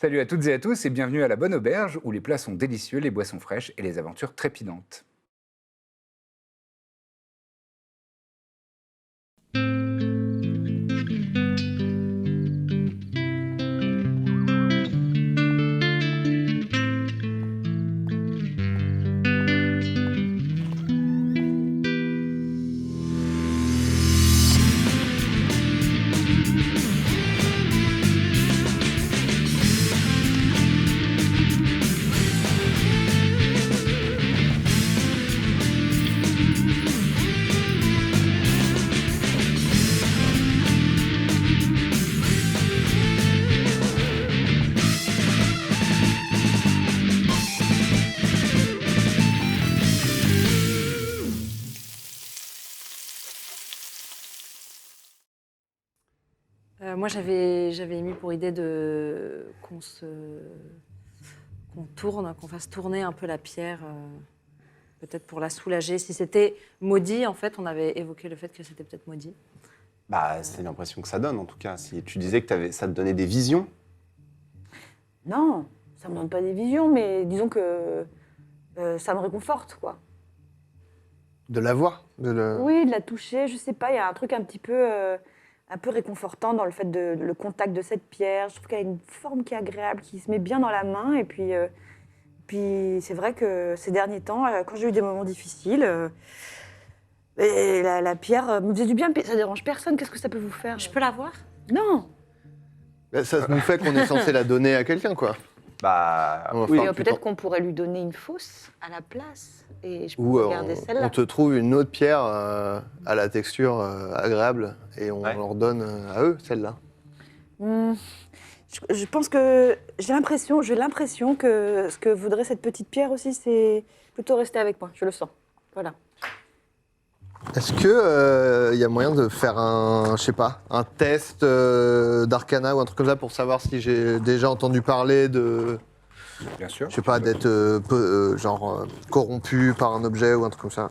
Salut à toutes et à tous et bienvenue à la Bonne Auberge où les plats sont délicieux, les boissons fraîches et les aventures trépidantes. Moi, j'avais émis pour idée qu'on fasse tourner un peu la pierre, peut-être pour la soulager. Si c'était maudit, en fait, on avait évoqué le fait que c'était peut-être maudit. Bah, c'est l'impression que ça donne, en tout cas. Si tu disais que ça te donnait des visions, Non, ça me donne pas des visions, mais disons que ça me réconforte, quoi. De la voir Oui, de la toucher, je sais pas, il y a un truc un peu réconfortant dans le fait de le contact de cette pierre. Je trouve qu'elle a une forme qui est agréable, qui se met bien dans la main. Et puis c'est vrai que ces derniers temps, quand j'ai eu des moments difficiles, et la pierre me faisait du bien. Ça dérange personne, qu'est-ce que ça peut vous faire? Je peux la voir? Non. Ça nous fait qu'on est censé la donner à quelqu'un, quoi. bah On va oui. faire Et peut-être qu'on pourrait lui donner une fausse à la place. Et je Ou peux garder on celle-là. te trouve une autre pierre à la texture agréable et on Ouais. leur donne à eux celle-là. Je pense que j'ai l'impression que ce que voudrait cette petite pierre aussi, c'est plutôt rester avec moi. Je le sens. Voilà. Est-ce que y a moyen de faire un test d'arcana ou un truc comme ça pour savoir si j'ai déjà entendu parler de, Bien sûr. je sais pas, d'être corrompu par un objet ou un truc comme ça?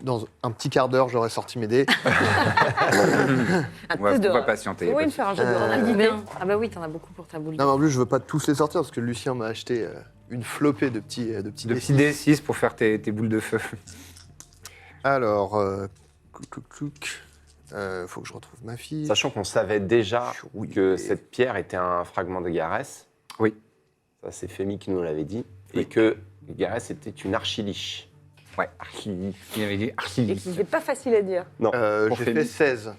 Dans un petit quart d'heure, j'aurais sorti mes dés. Un On va, test de- on va patienter. Oui, faire un jeu de rapidité. Bien. Ah bah oui, t'en as beaucoup pour ta boule. Non, mais en plus, je veux pas tous les sortir parce que Lucien m'a acheté une flopée de petits De D6. petits D6 pour faire tes boules de feu. Alors, faut que je retrouve ma fille. Sachant qu'on savait déjà Oui. que cette pierre était un fragment de Garès. Oui. Ça, c'est Fémi qui nous l'avait dit. Oui. Et que Garès était une archiliche. Ouais. Il avait dit Et archi. qui n'est pas facile à dire. Non. Pour J'ai Fémi. fait 16.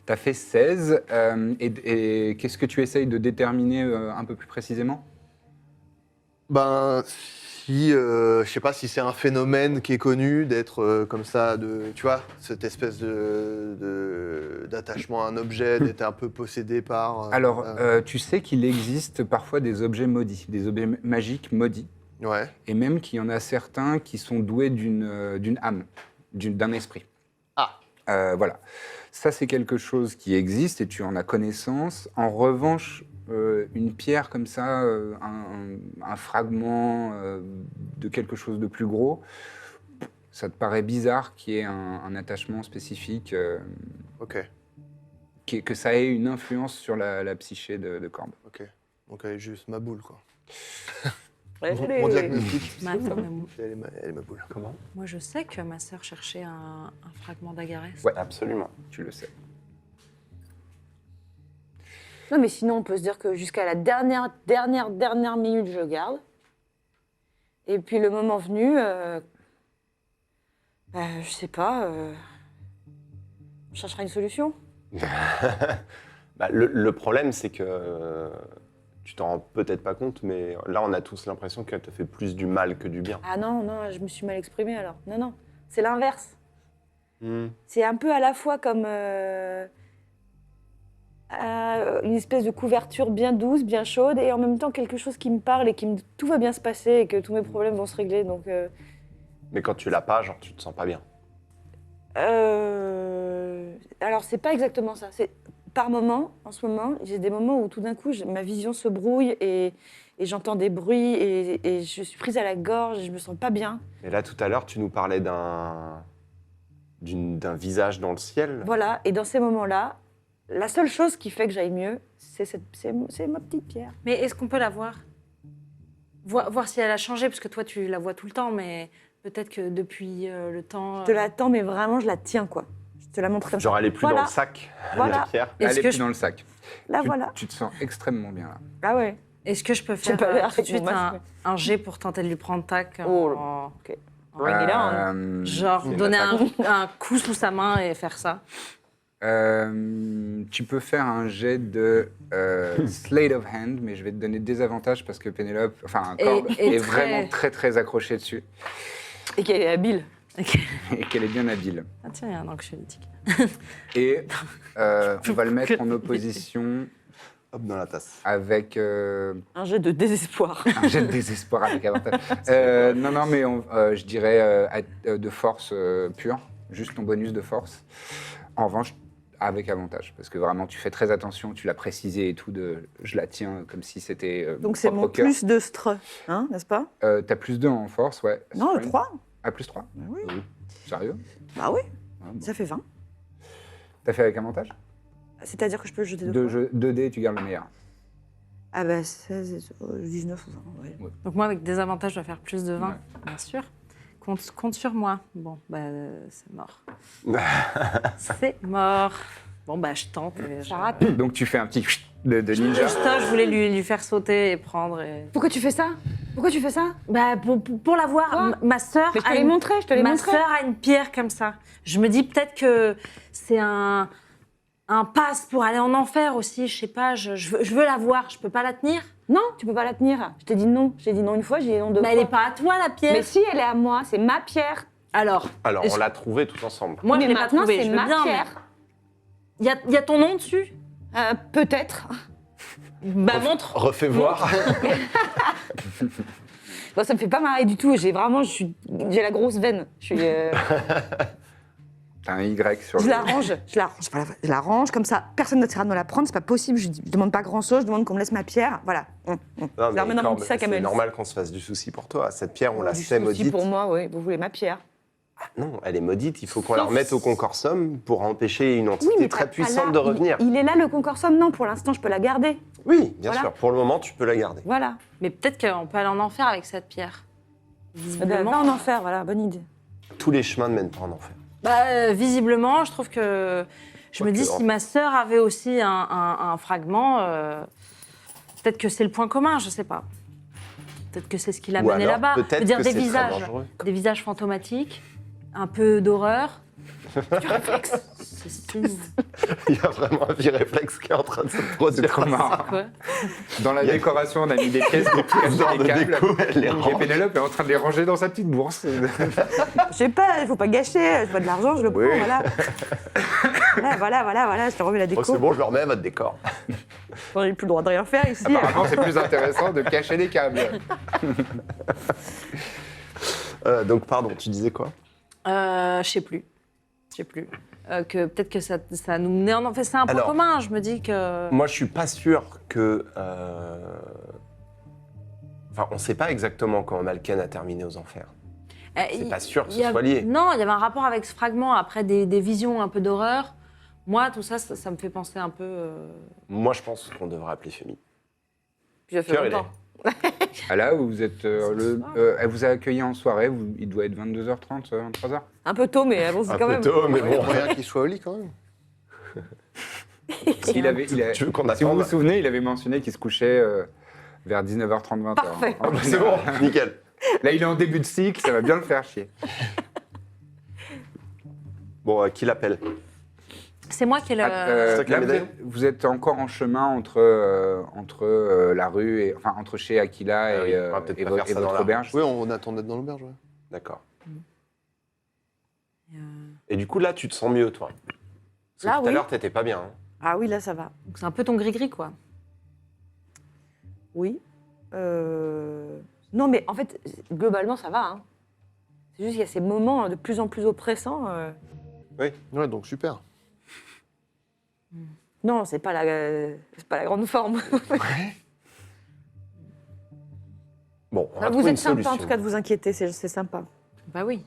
T'as fait 16. Et qu'est-ce que tu essayes de déterminer un peu plus précisément? Ben, si, je sais pas si c'est un phénomène qui est connu d'être comme ça, tu vois, cette espèce d'attachement à un objet, d'être un peu possédé par. Alors, tu sais qu'il existe parfois des objets maudits, des objets magiques maudits. Ouais. Et même qu'il y en a certains qui sont doués d'une âme, d'un esprit. Ah. Voilà. Ça, c'est quelque chose qui existe et tu en as connaissance. En revanche, une pierre comme ça, un fragment de quelque chose de plus gros, ça te paraît bizarre qu'il y ait un attachement spécifique, Ok. que ça ait une influence sur la psyché de Corbe. Ok. Donc elle est juste ma boule, quoi. Ouais, Mon diagnostic. Mais attends, mais Elle est ma boule. Comment? moi, je sais que ma sœur cherchait un fragment d'agarès. Ouais. Absolument. Tu le sais. Non, mais sinon, on peut se dire que jusqu'à la dernière minute, je garde. Et puis le moment venu, je sais pas, on cherchera une solution. Bah, le problème, c'est que tu t'en rends peut-être pas compte, mais là, on a tous l'impression qu'elle te fait plus du mal que du bien. Ah non, non, je me suis mal exprimée alors. Non, non, c'est l'inverse. Hmm. C'est un peu à la fois comme une espèce de couverture bien douce, bien chaude, et en même temps quelque chose qui me parle et tout va bien se passer et que tous mes problèmes vont se régler. Donc, Mais quand tu l'as pas, genre, tu te sens pas bien. alors c'est pas exactement ça. C'est par moment, en ce moment, j'ai des moments où tout d'un coup ma vision se brouille et j'entends des bruits et je suis prise à la gorge et je me sens pas bien. Et là, tout à l'heure, tu nous parlais d'un visage dans le ciel. Voilà, et dans ces moments-là, la seule chose qui fait que j'aille mieux, c'est ma petite pierre. Mais est-ce qu'on peut la voir, voir si elle a changé, parce que toi, tu la vois tout le temps, mais peut-être que depuis le temps... Je te l'attends, mais vraiment, je la tiens, quoi. Je te la montre comme Genre, ça. elle est plus Voilà. dans le sac, Voilà. la pierre. Est-ce Elle est que plus je- dans le sac. Là, Tu- voilà. Tu te sens extrêmement bien là. Ah ouais. Est-ce que je peux faire pas l'air tout de suite avec mon masque, un jet pour tenter de lui prendre tac Oh, en- ok. en- Bring it on. Genre C'est donner une un coup sous sa main et faire ça. Tu peux faire un jet de Slate of Hand, mais je vais te donner des avantages parce que Pénélope, enfin, Et- Corbe, et est très- vraiment très très accrochée dessus Et qu'elle est habile. Ok. et qu'elle est bien habile. Ah tiens, il y a un anxiolytique. Et on va le mettre en opposition Hop, dans la tasse. avec Un jet de désespoir. un jet de désespoir avec avantage. Non, mais je dirais de force pure, juste ton bonus de force. En revanche, avec avantage, parce que vraiment, tu fais très attention, tu l'as précisé et tout, je la tiens comme si c'était Donc c'est propre mon au cœur. plus de str, hein, n'est-ce pas? T'as plus 2 en force, ouais. Non, Strength. 3. Ah, plus 3. Oui. Sérieux? Bah oui, Ah, bon. ça fait 20. T'as fait avec avantage? C'est-à-dire que je peux jeter deux fois. 2 dés, tu gardes le meilleur. Ah bah 16, 19 ou 20, ouais. Donc moi, avec des avantages, je dois faire plus de 20, Ouais. bien sûr. Compte sur moi. Bon, bah, c'est mort. C'est mort. Bon, bah, je tente. Et Ça rate. Donc tu fais un petit de ninja. Je voulais lui faire sauter et prendre. Et... Pourquoi tu fais ça? Pourquoi tu fais ça? Bah, pour la voir, Quoi ma sœur. Mais je te l'ai montré, je te l'ai Ma montré. sœur a une pierre comme ça. Je me dis peut-être que c'est un pass pour aller en enfer aussi. Je sais pas, je veux la voir. Je peux pas la tenir. Non, tu peux pas la tenir. Je t'ai dit non. J'ai dit non une fois, j'ai dit non deux Mais fois. elle est pas à toi, la pierre. Mais si, elle est à moi, c'est ma pierre. Alors, Alors, Est-ce- on l'a trouvée tous ensemble. moi, mais je l'ai pas maintenant, trouvée. c'est Je veux ma bien, mais pierre. il y a ton nom dessus. Peut-être. Bah, montre. Refais voir. Bon, ça me fait pas marrer du tout. J'ai la grosse veine. T'as un Y sur Je le... la range, voilà, je la range comme ça. Personne n'essaiera de me la prendre, c'est pas possible. Je demande pas grand chose, je demande qu'on me laisse ma pierre. Voilà. Non, Je la mais remets dans mon Corbe, petit sac à c'est mail. normal qu'on se fasse du souci pour toi. Cette pierre, on la Du sait souci maudite. pour moi, oui. Vous voulez ma pierre. Non, elle est maudite. Il faut qu'on la Sauf- remette au concorsum pour empêcher une entité mais très pas puissante là. de revenir. Il est là le concorsum, non. Pour l'instant, je peux la garder. Oui, bien Voilà. sûr. Pour le moment, tu peux la garder. Voilà. Mais peut-être qu'on peut aller en enfer avec cette pierre. Va Visiblement, en enfer, voilà, bonne idée. Tous les chemins ne mènent pas en enfer. visiblement, je trouve que. Je me dis, si ma sœur avait aussi un fragment, peut-être que c'est le point commun, je sais pas. Peut-être que c'est ce qui l'a Ou mené alors, là-bas. Je peut-être veux dire, que des c'est très visages. dangereux. Des visages fantomatiques, un peu d'horreur. C'est une- Il y a vraiment un vieux réflexe qui est en train de se C'est produire. trop marrant. quoi. Dans la Il y a- décoration, on a mis des pièces, des Genre de câbles. déco, elle les Et range. Pénélope est en train de les ranger dans sa petite bourse. Je sais pas, il faut pas gâcher. Je vois de l'argent, je le prends, Oui. voilà. voilà, je te remets la déco. Oh, c'est bon, je le remets à votre décor. On n'a plus le droit de rien faire ici. Apparemment, c'est plus intéressant de cacher les câbles. Donc, pardon, tu disais quoi? Je sais plus. Que peut-être que ça nous menait en enfer. C'est un point Alors- commun, je me dis que. Moi, je suis pas sûr que. Enfin, on sait pas exactement quand Malken a terminé aux enfers. C'est pas sûr que il ce y a- soit lié. Non, il y avait un rapport avec ce fragment, après des visions un peu d'horreur. Moi, tout ça, ça me fait penser un peu. Moi, je pense qu'on devrait appeler Femi. Puis ça fait Quelle heure il longtemps. Ah là, vous êtes. Elle vous a accueilli en soirée, il doit être 22h30, 23h. Un peu tôt, mais bon, c'est Un quand peu même. tôt, mais Il y a bon. moyen qu'il soit au lit quand même. Tu veux qu'on Si vous vous attende? souvenez, il avait mentionné qu'il se couchait vers 19h30, 20h. Parfait. C'est bon, nickel. Là, il est en début de cycle, ça va bien le faire chier. Bon, qui l'appelle? C'est moi qui ai le. c'est toi qui Là, l'as médaille vous êtes encore en chemin entre la rue, et, enfin entre chez Aquila Ah oui, et, on va peut-être et pas vo- faire et ça dans votre la auberge. Oui, on attend d'être dans l'auberge, ouais. D'accord. Euh, Et du coup, là, tu te sens mieux, toi? Parce que Là, tout à oui. l'heure, t'étais pas bien. hein. Ah oui, là, ça va. Donc c'est un peu ton gris-gris, quoi. Oui. Non, mais en fait, globalement, ça va. Hein. C'est juste qu'il y a ces moments de plus en plus oppressants. Ouais, donc super. Non, c'est pas la grande forme. Bon, on va vous trouver une êtes sympa, solution. en tout cas, de vous inquiéter, c'est sympa. Bah oui.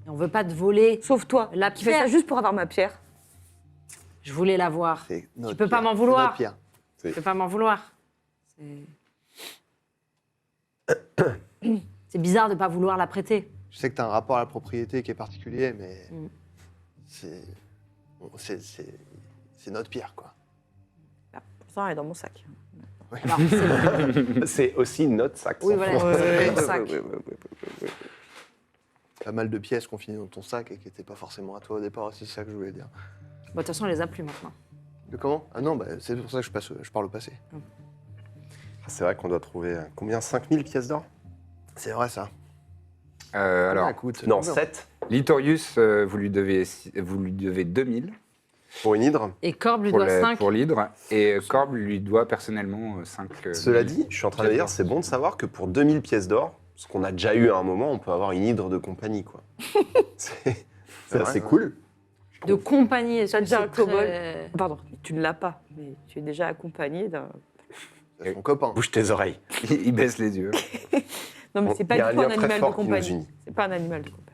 Et on veut pas te voler Sauf toi, la qui fais ça pierre. juste pour avoir ma pierre. Je voulais la voir. C'est notre peux pas pierre. m'en C'est vouloir. notre pierre. Tu peux pas m'en vouloir. C'est bizarre de pas vouloir la prêter. Je sais que tu as un rapport à la propriété qui est particulier, mais Mm. c'est c'est notre pierre, quoi. Pourtant, elle est dans mon sac. Alors, c'est C'est aussi notre sac. Oui, sans voilà, fond. c'est mon sac. Pas mal de pièces qu'on finit dans ton sac et qui n'étaient pas forcément à toi au départ, c'est ça que je voulais dire. Bon, de toute façon, on les a plus maintenant. De comment? Ah non, bah, c'est pour ça que je parle au passé. C'est vrai qu'on doit trouver combien 5000 pièces d'or? C'est vrai, ça. Alors, écoute, Non, combien 7 Litorius, vous lui devez 2000 pour une hydre. Et Corbe lui pour, doit 5. pour l'hydre, et Corbe lui doit personnellement 5. Cela dit, je suis en train de dire, c'est bon de savoir que pour 2000 pièces d'or, ce qu'on a déjà eu à un moment, on peut avoir une hydre de compagnie, quoi. c'est vrai, assez ouais. cool. De compagnie. est-ce T'as que déjà c'est un kobold très- Pardon, tu ne l'as pas, mais tu es déjà accompagné d'un. C'est son copain. Bouge tes oreilles. Il baisse les yeux. Non, mais Bon, c'est il pas y du a un tout un lien très animal de fort qui nous compagnie. unit. C'est pas un animal de compagnie.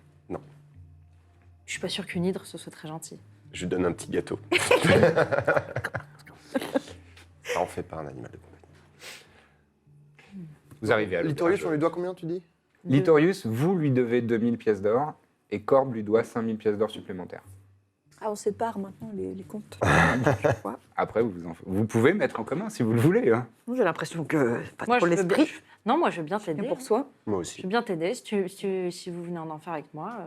Je suis pas sûre qu'une hydre, ce soit très gentil. Je lui donne un petit gâteau. Ça en fait pas un animal de compagnie. Vous arrivez à Litorius, l'auberge. on lui doit combien, tu dis? Litorius, vous lui devez 2000 pièces d'or, et Corbe lui doit 5000 pièces d'or supplémentaires. Ah, on sépare maintenant les comptes. Après, vous pouvez mettre en commun si vous le voulez. Hein. J'ai l'impression que pas Moi, trop je veux bien- l'esprit. Non, moi, je veux bien t'aider. Et pour soi. Moi Je aussi. veux bien t'aider si vous venez en enfer avec moi.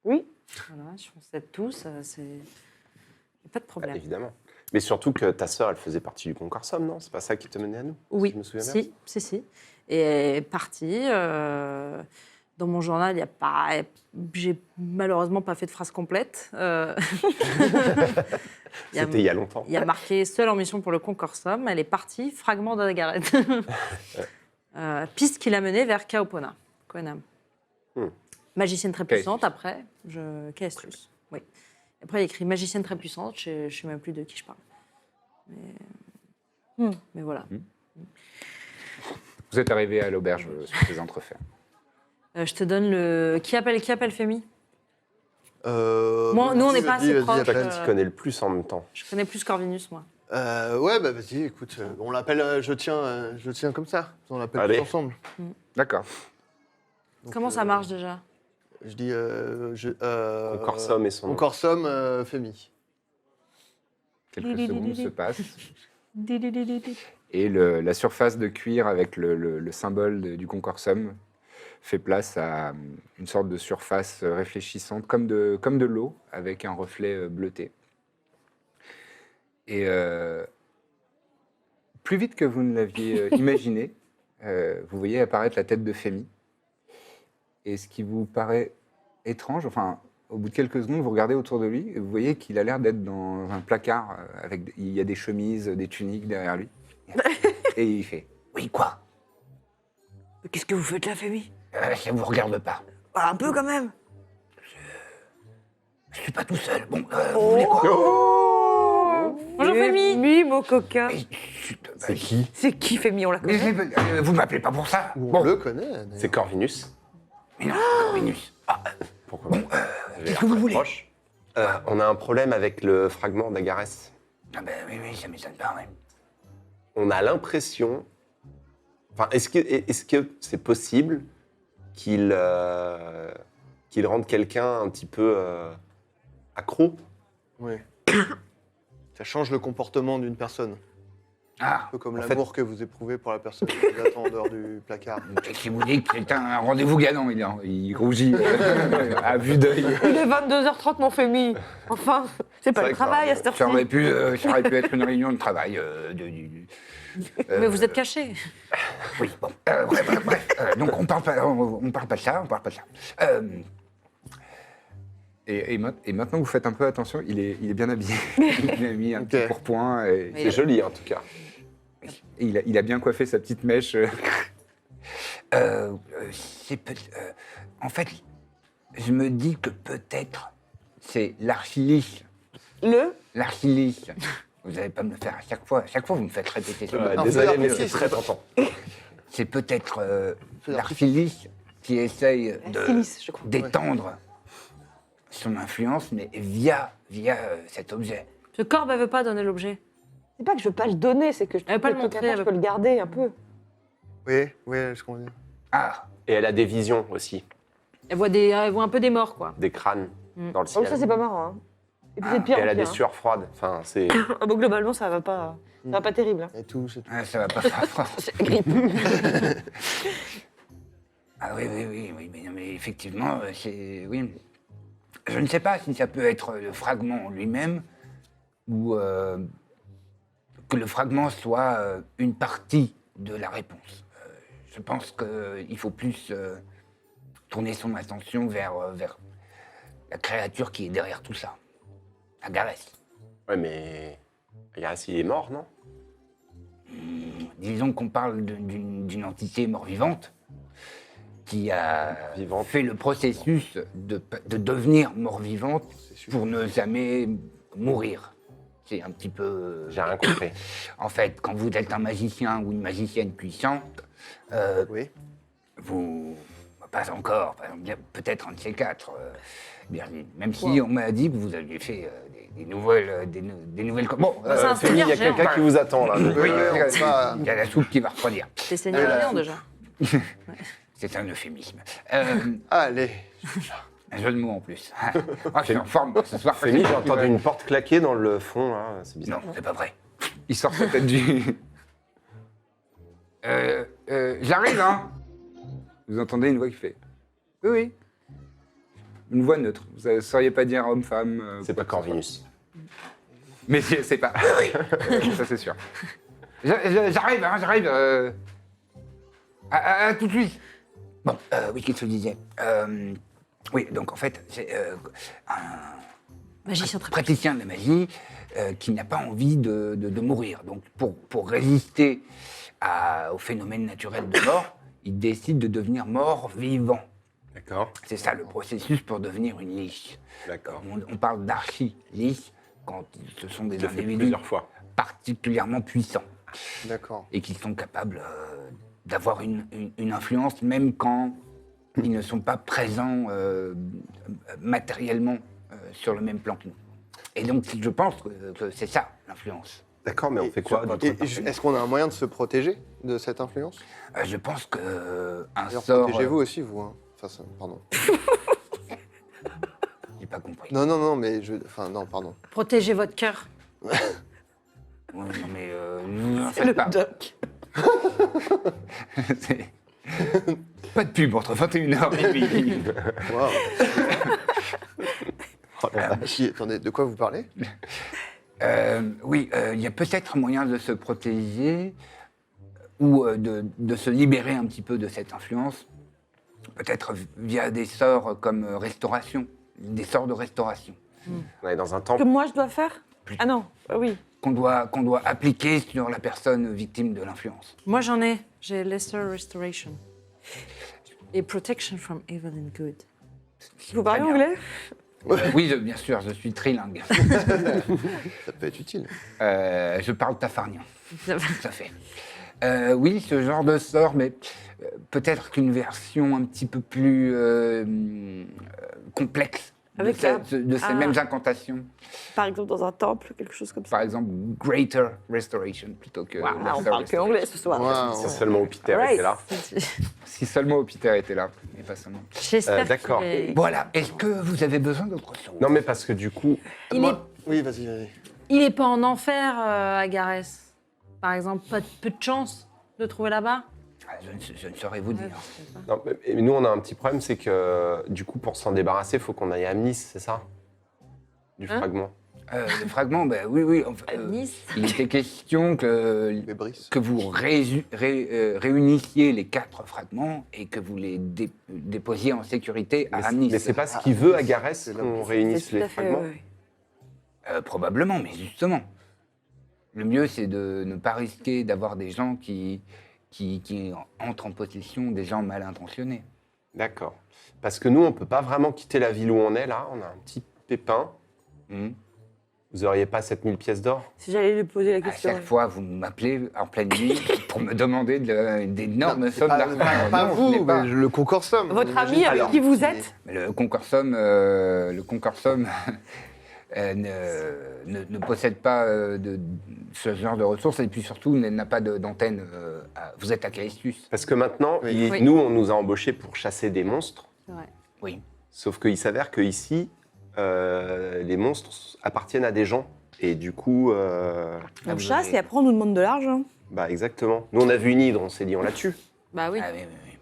Oui. Voilà, si on s'aide tous, c'est. Y a pas de Bah, problème. évidemment. Mais surtout que ta sœur, elle faisait partie du Concorsum, non? C'est pas ça qui te menait à nous? Oui, Si je me souviens bien. si. Et elle est partie. Dans mon journal, il y a pas. J'ai malheureusement pas fait de phrase complète. C'était il y a longtemps. Il y a marqué seule en mission pour le Concorsum. Elle est partie, fragment d'Agaret. Piste qui l'a menée vers Kaopona, Koenam. Magicienne très puissante, après, Kaestrus. Oui. Après, il écrit magicienne très puissante, je ne sais même plus de qui je parle. Mais voilà. Vous êtes arrivé à l'auberge sur ces entrefaits. Je te donne le. Qui appelle Fémi? Moi, nous, on n'est pas assez proches. Toi qui connais le plus en même temps. Je connais plus Corvinus, moi. Ouais, bah vas-y, écoute, on l'appelle je tiens comme ça. On l'appelle Allez. tous ensemble. D'accord. Donc, Comment ça marche déjà? Je dis. Concorsum et son nom. Concorsum Femi. Quelques secondes se passent. Et la surface de cuir avec le symbole du Concorsum fait place à une sorte de surface réfléchissante, comme de l'eau, avec un reflet bleuté. Et plus vite que vous ne l'aviez imaginé, vous voyez apparaître la tête de Fémi. Et ce qui vous paraît étrange, enfin, au bout de quelques secondes, vous regardez autour de lui et vous voyez qu'il a l'air d'être dans un placard, il y a des chemises, des tuniques derrière lui. Et il fait « Oui, quoi? Qu'est-ce que vous faites là, Fémi? Ça vous regarde pas. Un peu quand même. Je suis pas tout seul. Bon, vous voulez quoi? Bonjour, Fémi. Fémi, mon coquin. C'est qui? C'est qui, Fémi? On la connaît. Vous m'appelez pas pour ça? On le connaît. d'ailleurs. C'est Corvinus. Mais non, Corvinus. Pourquoi qu'est-ce que vous voulez? On a un problème avec le fragment d'Agarès. Ah ben oui, ça m'étonne pas, ouais. On a l'impression... Enfin, est-ce que c'est possible qu'il rende quelqu'un un petit peu accro? Oui. Ça change le comportement d'une personne. Ah, Un peu comme En l'amour que vous éprouvez pour la personne qui vous attend en dehors du placard. si vous dites que c'est un rendez-vous gagnant, il rougit à vue d'œil. Il est 22h30, mon Fémi. Enfin, c'est pas C'est le vrai travail à cette Ça aurait heure-ci. pu être une réunion de travail. Mais vous êtes caché. Oui, bon. Bref. Donc on parle pas de ça, Et maintenant que vous faites un peu attention, il est bien habillé. Il a mis un petit Ok. pourpoint. Et, Oui. C'est joli, en tout cas. et il a bien coiffé sa petite mèche. En fait, je me dis que peut-être c'est l'archilis. L'archilis. Vous n'allez pas me le faire à chaque fois. À chaque fois, vous me faites répéter ça. Non, Désolé, c'est mais l'artifice. c'est très tentant. C'est peut-être C'est l'archilis qui essaye Silis, je crois. d'étendre son influence, mais via cet objet. Ce Corbe, elle veut pas donner l'objet. C'est pas que je veux pas le donner, c'est que je Elle veut pas le que montrer, quelque part, elle je veut peux le garder un peu. Oui, je comprends. Ah, Et elle a des visions aussi, Elle voit un peu des morts, quoi. des crânes dans le Oh, ciel. ça, c'est pas marrant. Hein. Et puis, Ah, c'est de pire Et en elle a des pire, hein. sueurs froides. Enfin, c'est. Ah bon, globalement, ça va pas terrible. Hein. Et tout, c'est tout. ah, ça va pas faire. C'est la grippe. Ah oui, mais, non, mais effectivement, c'est... Oui. Je ne sais pas si ça peut être le fragment lui-même ou que le fragment soit une partie de la réponse. Je pense qu'il faut plus tourner son attention vers la créature qui est derrière tout ça. Agarès. Ouais, mais. Agarès, il est mort, non? Disons qu'on parle d'une entité mort-vivante qui a Vivante. fait le processus de devenir mort-vivante pour ne jamais mourir. C'est un petit peu... J'ai rien compris. En fait, quand vous êtes un magicien ou une magicienne puissante, Oui. vous... Pas encore, bien, peut-être un de ces quatre. Bien, même si on m'a dit que vous aviez fait des nouvelles... Bon, C'est un Fémi, il y a seigneur géant. quelqu'un qui vous attend, là. oui, on peut pas- il y a la soupe qui va refroidir. C'est Seigneur géant, déjà. C'est un euphémisme. Allez. Un jeu de mots en plus. Ah, je suis en forme ce soir. Fémi, j'ai entendu une porte claquer dans le fond, là. C'est bizarre. Non, c'est pas vrai. Il sort sa tête du... J'arrive, hein. Vous entendez une voix qui fait... Oui. Une voix neutre. Vous ne sauriez pas dire homme-femme. C'est pas Corvinus. Mais c'est pas... Oui, ça c'est sûr. J'arrive, hein, j'arrive. À tout de suite. Bon, oui, qu'est-ce que je disais oui, donc en fait, c'est Magicien très praticien de la magie qui n'a pas envie de mourir. Donc pour résister au phénomène naturel de mort, il décide de devenir mort-vivant. D'accord. C'est ça le processus pour devenir une liche. D'accord. On parle d'archi-liche quand ce sont des Il l'a fait individus plusieurs fois. particulièrement puissants D'accord. et qui sont capables d'avoir une influence même quand ils ne sont pas présents matériellement sur le même plan que nous. Et donc, je pense que c'est ça, l'influence. D'accord, mais on fait quoi d'autre? Est-ce qu'on a un moyen de se protéger de cette influence? Je pense que un D'ailleurs, sort... protégez-vous aussi, vous. Hein. Enfin, pardon. J'ai pas compris. Non, mais je... Enfin, non, pardon. Protégez votre cœur. Ouais, non, mais vous en C'est le faites pas. doc. C'est- Pas de pub entre 21h et minuit. Waouh. Oh la vache. Attendez, de quoi vous parlez? Oui, il y a peut-être moyen de se protéger ou de se libérer un petit peu de cette influence, peut-être via des sorts comme restauration, des sorts de restauration, On est dans un Que temple. moi, je dois faire? Ah non, oui. qu'on doit appliquer sur la personne victime de l'influence. Moi, j'en ai. J'ai Lesser Restoration. Et Protection from Evil and Good. Vous parlez Très bien. anglais? Oui, bien sûr, je suis trilingue. Ça peut être utile. Je parle tafarnien, tout à fait. Oui, ce genre de sort, mais peut-être qu'une version un petit peu plus complexe Avec de ces Ah. mêmes incantations. Par exemple, dans un temple, quelque chose comme ça. Par exemple, Greater Restoration plutôt que... Ah, on Lesser parle que Restoration. anglais ce soir. Waouh. Si seulement Peter Alright. était là. Si seulement Hopiter était là, mais pas seulement. J'espère d'accord. qu'il est... Voilà, est-ce que vous avez besoin d'autre chose? Non, mais parce que du coup, Oui, vas-y. Il est pas en enfer, Agarès. Par exemple, peu de chance de trouver là-bas. Ah, je ne saurais vous dire. non, mais nous on a un petit problème, c'est que du coup pour s'en débarrasser, il faut qu'on aille à Nice, c'est ça? Du Hein fragment. Le fragment, ben oui. Enfin, Nice. il était question que Mais Brice. vous réunissiez les 4 fragments et que vous les déposiez en sécurité à Nice. Mais c'est pas ce qu'il veut Agarès c'est là qu'on où- réunisse C'est tout les à fait, fragments. ouais. Probablement, mais justement. Le mieux, c'est de ne pas risquer d'avoir des gens qui entrent en possession des gens mal intentionnés. D'accord. Parce que nous on peut pas vraiment quitter la ville où on est là, on a un petit pépin. Mhm. Vous auriez pas 7000 pièces d'or? Si j'allais lui poser la À question. chaque fois, vous m'appelez en pleine nuit pour me demander d'énormes C'est sommes pas, d'argent. pas Non, je vous, n'ai pas. mais le concorsum. Votre j'imagine. ami avec Alors, qui vous êtes Mais le concorsum, ne possède pas de ce genre de ressources et puis surtout n'a pas d'antenne. Vous êtes à Callistus. Parce que maintenant, Oui. Oui. nous, on nous a embauchés pour chasser des monstres. C'est vrai. Oui. Sauf qu'il s'avère qu'ici, les monstres appartiennent à des gens. Et du coup, On vous chasse avez- et après on nous demande de l'argent. bah exactement. Nous, on a vu une hydre, on s'est dit on la tue. Bah oui. Ah, oui, oui,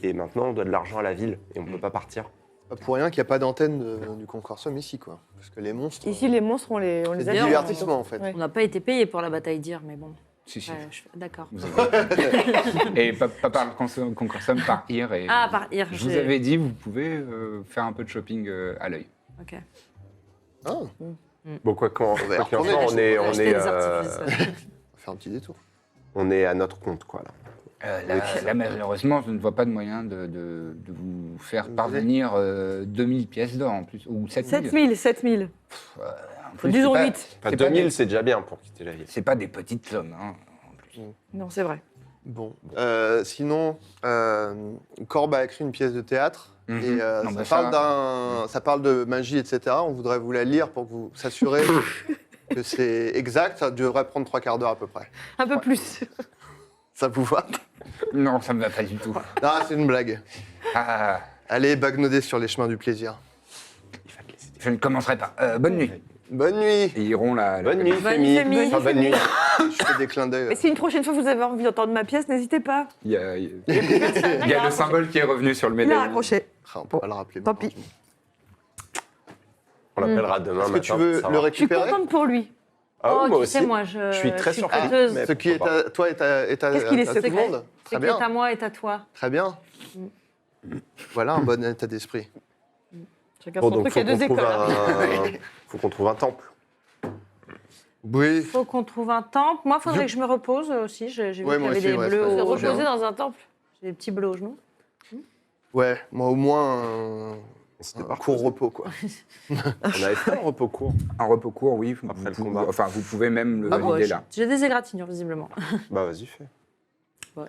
oui. Et maintenant, on doit de l'argent à la ville et on peut pas partir. Pas pour rien qu'il n'y a pas d'antenne du concorsum ici, quoi. Parce que les monstres. Ici, les monstres, on les c'est a du vus. divertissement, en fait. Ouais. On n'a pas été payé pour la bataille d'Ir, mais bon. Si, si. Ouais, D'accord. Vous avez- Et pas par le concorsum, par Ir. Et Ah, par Ir. je vous avais dit, vous pouvez faire un peu de shopping à l'œil. Ok. Ah, Bon, quoi qu'il en va y soit, retourner, on est, On va on acheter est, des artifices. on va faire un petit détour. on est à notre compte, quoi. Là. Là, malheureusement, je ne vois pas de moyen de vous faire Vous parvenir 2000 pièces d'or en plus, ou 7000. 7000. En plus, Disons c'est pas- 8. Enfin, c'est pas 2000, des- c'est déjà bien pour quitter la ville. C'est pas des petites sommes. Hein, en plus. Non, c'est vrai. Bon. Sinon, Corbe a écrit une pièce de théâtre. Mhm. Et Non, bah, ça parle de magie, etc. On voudrait vous la lire pour vous s'assurer que c'est exact. Ça devrait prendre 3 quarts d'heure à peu près. Un peu plus. Ça vous va? Non, ça me va pas du tout. Ah, c'est une blague. Ah, Allez, bagnoder sur les chemins du plaisir. je ne commencerai pas. Bonne nuit. Bonne nuit. Et ils iront la. Bonne nuit, Bonne Fémi. Fémi. Enfin, bonne nuit. Je fais des clins d'œil. Mais si une prochaine fois vous avez envie d'entendre ma pièce, n'hésitez pas. Il y a le symbole qui est revenu sur le Il a médaillon. raccroché. Ah, on peut pas le rappeler. Tant maintenant. pis. On l'appellera demain Est-ce que tu matin veux pour savoir. le Je suis récupérer? contente pour lui. Ah oui, Oh, moi tu aussi. sais, moi, je suis très suis surpris. prêteuse. Mais Ce qui est pourquoi à toi est à Qu'est-ce qu'il est, à ce tout le secret monde. Ce Très qui est bien. à moi est à toi. Très bien. Voilà un bon état d'esprit. Chacun Bon, son donc, truc, il y a deux écoles. faut qu'on trouve un temple. Oui. Faut qu'on trouve un temple. Moi, il faudrait que je me repose aussi. J'ai vu Ouais, qu'il y moi avait aussi, des ouais, bleus ça au fait genoux. reposer dans un temple. J'ai des petits bleus aux genoux. Ouais, moi au moins C'était un pas court repos quoi. On avait fait un repos court. En repos court, oui. Après le combat. Enfin, vous pouvez même le Ah bon, valider là. J'ai des égratignures, visiblement. Bah, vas-y, fais. Ouais.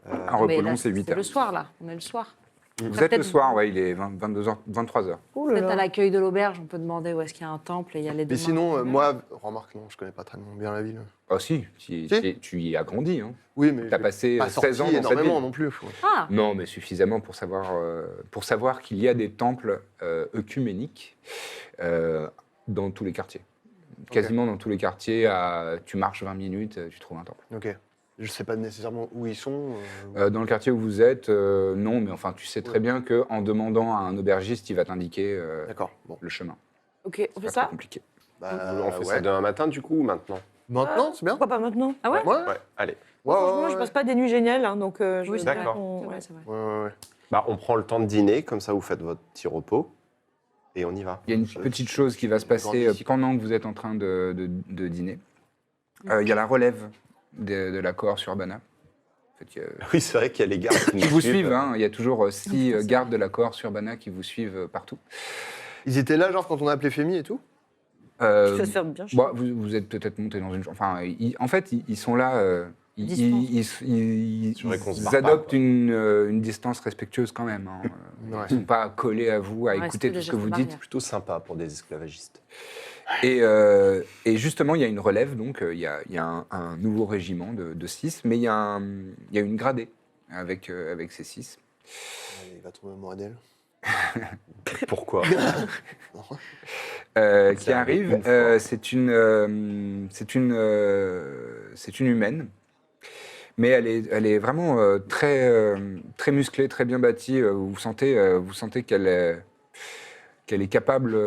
Un repos Mais là, long, c'est 8 C'est heures. le soir, là. On est le soir. Vous Ça, êtes le peut-être- soir, ouais, il est 22h, 23h. Peut-être à l'accueil de l'auberge, on peut demander où est-ce qu'il y a un temple et y aller Mais demain. sinon, moi, remarque, non, je connais pas très bien la ville. Ah si, Si. tu y as grandi. Hein. Oui, mais Tu as j'ai passé pas 16 ans sorti dans cette énormément ville. non plus. Ah, Non, mais suffisamment pour savoir qu'il y a des temples œcuméniques dans tous les quartiers. Quasiment dans tous les quartiers, tu marches 20 minutes, tu trouves un temple. Ok. Je sais pas nécessairement où ils sont. Dans le quartier où vous êtes, non, mais enfin, tu sais très bien qu'en demandant à un aubergiste, il va t'indiquer D'accord. Bon. le chemin. Ok, on C'est fait pas ça trop compliqué. Bah, On fait ça ouais. demain matin, du coup, ou maintenant? Maintenant, c'est bien. Pourquoi pas maintenant? ah ouais, Ouais. Ouais, allez. Ouais, Franchement, ouais, je ouais. passe pas des nuits géniales, hein, donc Oui, c'est vrai. D'accord. C'est vrai, c'est vrai. Ouais, ouais. Bah, on prend le temps de dîner, comme ça, vous faites votre petit repos. Et on y va. Il y a une petite chose qui va se passer pendant que vous êtes en train de dîner. Il y a la relève de la cohorte Urbana. En fait, il y a- Oui, c'est vrai qu'il y a les gardes qui vous suivent. Hein. Il y a toujours 6 gardes de la cohorte Urbana qui vous suivent partout. Ils étaient là, genre, quand on a appelé Fémi et tout. Euh, ça se fait bien. bon, vous êtes peut-être monté dans une... Enfin, en fait, ils sont là... ils C'est vrai qu'on se barre pas, adoptent quoi. une distance respectueuse quand même. Hein. Ouais. Ils ne sont pas collés à vous, à Ouais, écouter c'est tout ce déjà que une vous barrière. dites. Plutôt sympa pour des esclavagistes. Et justement, il y a une relève, donc il y a un nouveau régiment de 6, mais il y a une gradée avec ces 6. Allez, il va trouver amoureux d'elle. Pourquoi? Qui arrive. une fois. C'est une humaine, mais elle est vraiment très musclée, très bien bâtie. Vous sentez qu'elle est capable,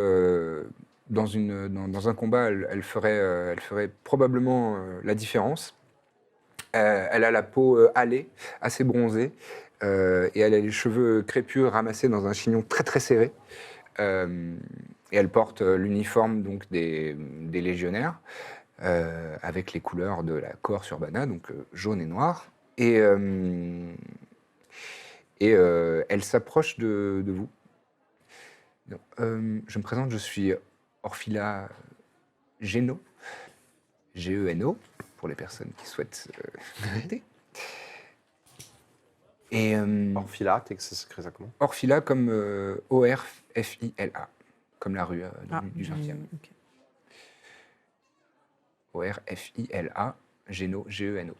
dans un combat, elle ferait probablement la différence. Elle a la peau hâlée, assez bronzée, et elle a les cheveux crépus ramassés dans un chignon très très serré. Et elle porte l'uniforme donc des légionnaires, avec les couleurs de la cohorte Urbana, donc jaune et noir. Et elle s'approche de vous. Donc, je me présente, je suis Orphila Geno, Geno, pour les personnes qui souhaitent noter. Et Orphila, ça s'écrit ça comment? Orphila comme O-R-F-I-L-A, comme la rue du 20e. Ok. O-R-F-I-L-A, Geno, G-E-N-O.